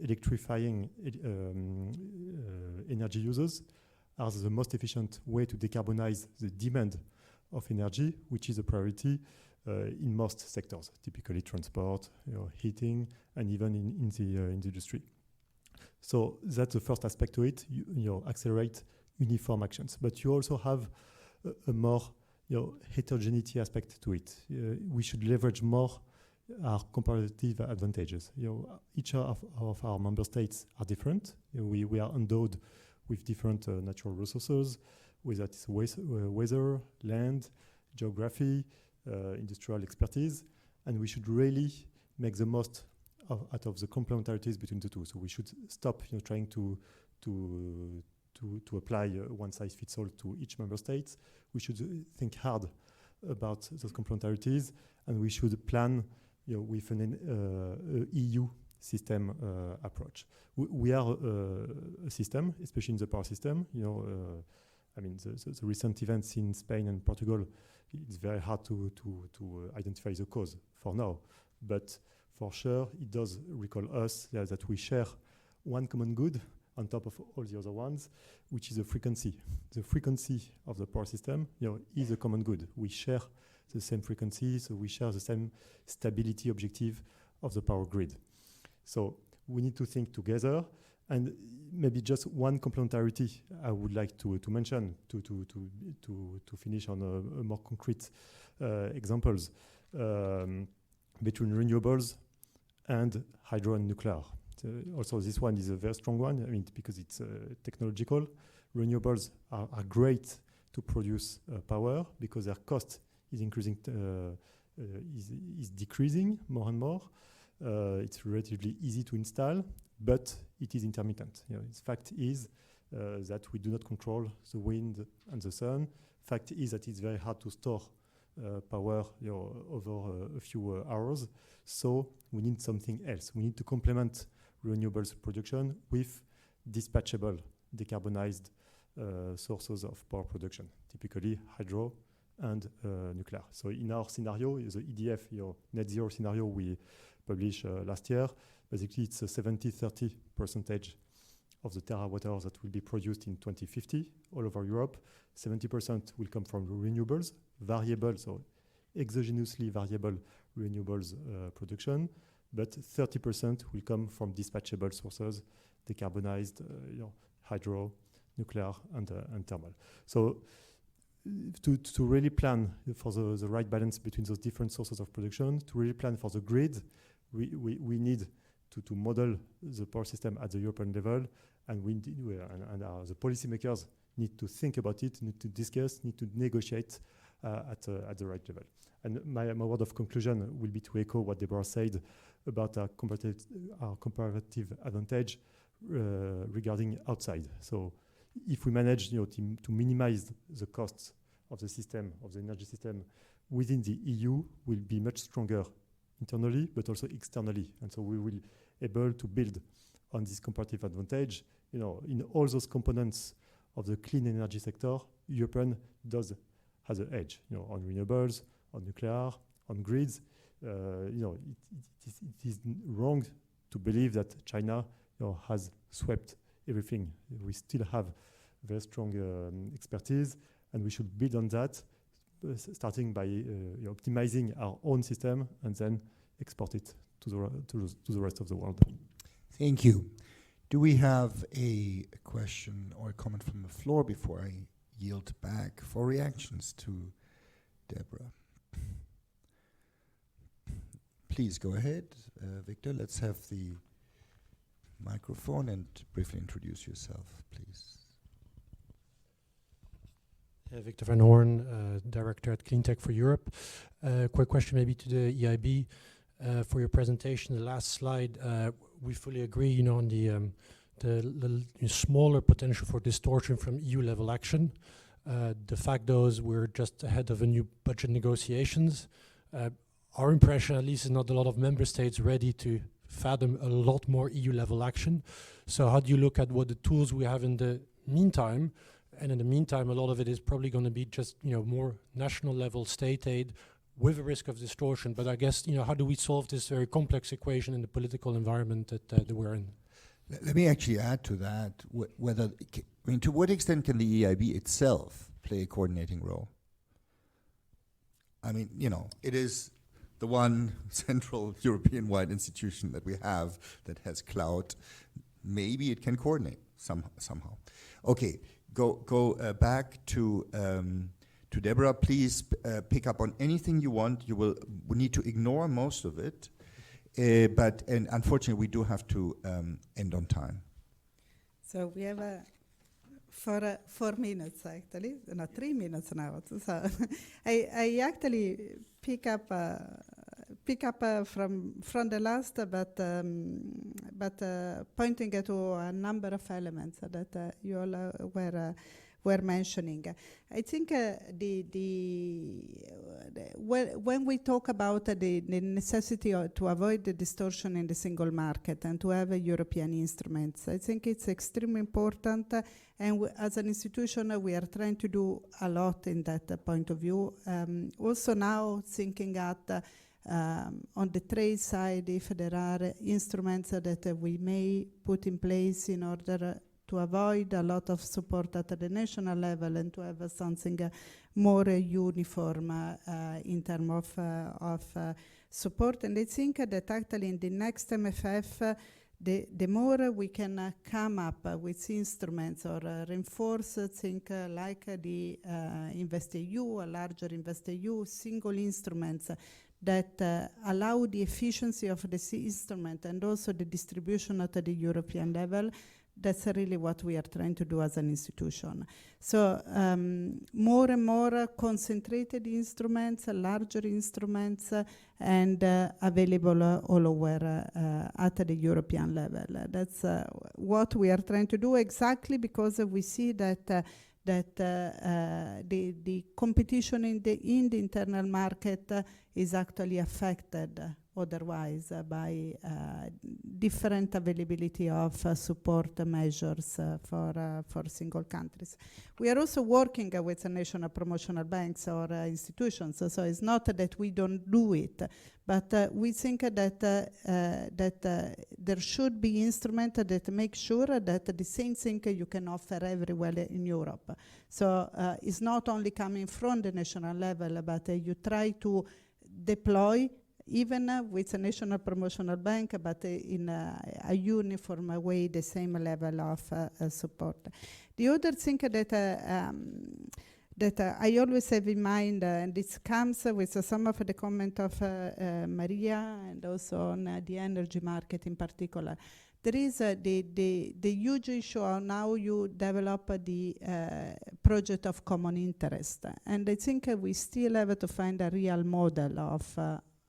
electrifying energy users are the most efficient way to decarbonize the demand of energy, which is a priority in most sectors, typically transport, heating, and even in the industry. So that's the first aspect to it. You accelerate uniform actions, but you also have a more heterogeneity aspect to it. We should leverage more our comparative advantages. Each of our member states are different. We are endowed with different natural resources, whether it's weather, land, geography, industrial expertise, and we should really make the most out of the complementarities between the two. So we should stop trying to apply one size fits all to each member state. We should think hard about those complementarities, and we should plan with an EU system approach. We are a system, especially in the power system. I mean, the recent events in Spain and Portugal, it's very hard to identify the cause for now. But for sure, it does recall us that we share one common good on top of all the other ones, which is the frequency. The frequency of the power system is a common good. We share the same frequency, so we share the same stability objective of the power grid. So we need to think together, and maybe just one complementarity I would like to mention to finish on a more concrete examples between renewables and hydro and nuclear. Also, this one is a very strong one. I mean, because it's technological. Renewables are great to produce power because their cost is increasing, is decreasing more and more. It's relatively easy to install, but it is intermittent. The fact is, that we do not control the wind and the sun. Fact is that it's very hard to store power over a few hours. So we need something else. We need to complement renewables production with dispatchable, decarbonized sources of power production, typically hydro and nuclear. So in our scenario, the EDF net zero scenario we published last year, basically it's a 70-30% of the terawatt hours that will be produced in 2050 all over Europe. 70% will come from renewables, variable, so exogenously variable renewables production, but 30% will come from dispatchable sources, decarbonized, hydro, nuclear, and thermal. So to really plan for the right balance between those different sources of production, to really plan for the grid, we need to model the power system at the European level, and the policymakers need to think about it, need to discuss, need to negotiate at the right level. And my word of conclusion will be to echo what Debora said about our comparative advantage regarding outside. So if we manage to minimize the costs of the system, of the energy system within the EU, we'll be much stronger internally, but also externally. And so we will able to build on this comparative advantage. In all those components of the clean energy sector, European has an edge, on renewables, on nuclear, on grids. It is wrong to believe that China has swept everything. We still have very strong expertise, and we should build on that, starting by optimizing our own system and then export it to the rest of the world.
Thank you. Do we have a question or a comment from the floor before I yield back for reactions to Debora? Please go ahead, Victor. Let's have the microphone and briefly introduce yourself, please.
Victor van Hoorn, Director at Cleantech for Europe. Quick question maybe to the EIB. For your presentation, the last slide, we fully agree on the smaller potential for distortion from EU level action. The fact is we're just ahead of a new budget negotiations. Our impression, at least, is not a lot of member states ready to fathom a lot more EU level action. So how do you look at what the tools we have in the meantime? And in the meantime, a lot of it is probably going to be just more national level state aid with a risk of distortion. But I guess how do we solve this very complex equation in the political environment that we're in?
Let me actually add to that. To what extent can the EIB itself play a coordinating role? I mean, it is the one central European-wide institution that we have that has clout. Maybe it can coordinate somehow. Okay, go back to Debora. Please pick up on anything you want. We need to ignore most of it, but unfortunately we do have to end on time.
So we have 4 minutes actually, not 3 minutes now. So I actually pick up from the last, but pointing to a number of elements that you all were mentioning. I think when we talk about the necessity to avoid the distortion in the single market and to have European instruments, I think it's extremely important. And as an institution, we are trying to do a lot in that point of view. Also now thinking at on the trade side, if there are instruments that we may put in place in order to avoid a lot of support at the national level and to have something more uniform in terms of support. And I think that actually in the next MFF, the more we can come up with instruments or reinforce things like the InvestEU, a larger InvestEU, single instruments that allow the efficiency of this instrument and also the distribution at the European level, that's really what we are trying to do as an institution. So more and more concentrated instruments, larger instruments, and available all over at the European level. That's what we are trying to do, exactly because we see that the competition in the internal market is actually affected otherwise by different availability of support measures for single countries. We are also working with the national promotional banks or institutions, so it's not that we don't do it, but we think that there should be instruments that make sure that the same thing you can offer everywhere in Europe. So it's not only coming from the national level, but you try to deploy even with a national promotional bank, but in a uniform way, the same level of support. The other thing that I always have in mind, and this comes with some of the comment of Maria, and also on the energy market in particular. There is the huge issue on how you develop the project of common interest. And I think we still have to find a real model of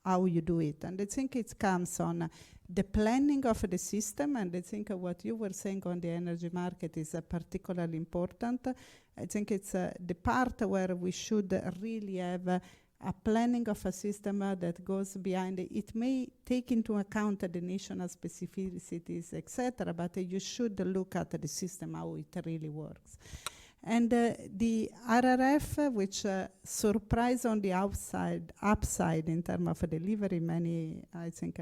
how you do it. And I think it comes on the planning of the system, and I think what you were saying on the energy market is particularly important. I think it's the part where we should really have a planning of a system that goes behind it. It may take into account the national specificities, etc., but you should look at the system, how it really works. And the RRF, which surprised on the upside in terms of delivery, I think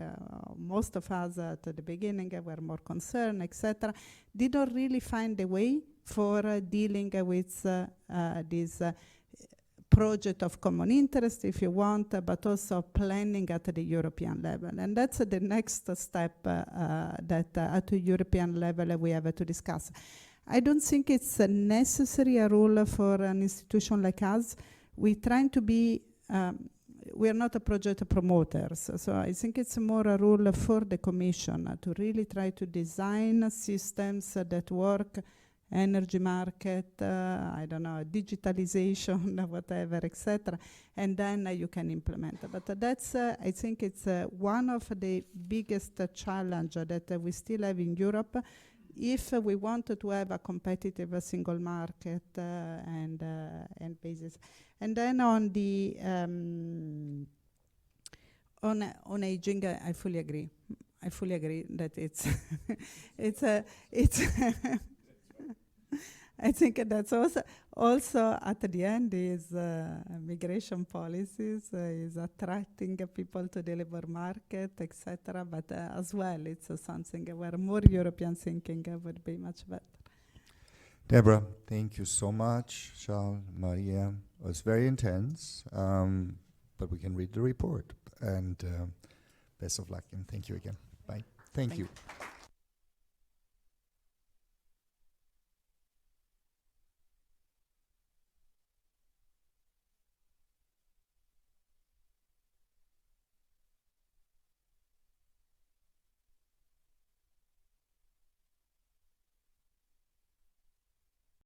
most of us at the beginning were more concerned, etc., didn't really find a way for dealing with this project of common interest, if you want, but also planning at the European level. And that's the next step that at the European level we have to discuss. I don't think it's necessary a rule for an institution like us. We're trying to be, we are not a project promoters, so I think it's more a rule for the Commission to really try to design systems that work, energy market, I don't know, digitalization, whatever, etc., and then you can implement. But that's, I think it's one of the biggest challenges that we still have in Europe, if we wanted to have a competitive single market and basis. And then on the on aging, I fully agree. I fully agree that it's I think that's also at the end is migration policies, is attracting people to the labor market, etc. But as well, it's something where more European thinking would be much better.
Debora, thank you so much. Charles, Maria, it was very intense, but we can read the report. And best of luck, and thank you again. Bye. Thank you.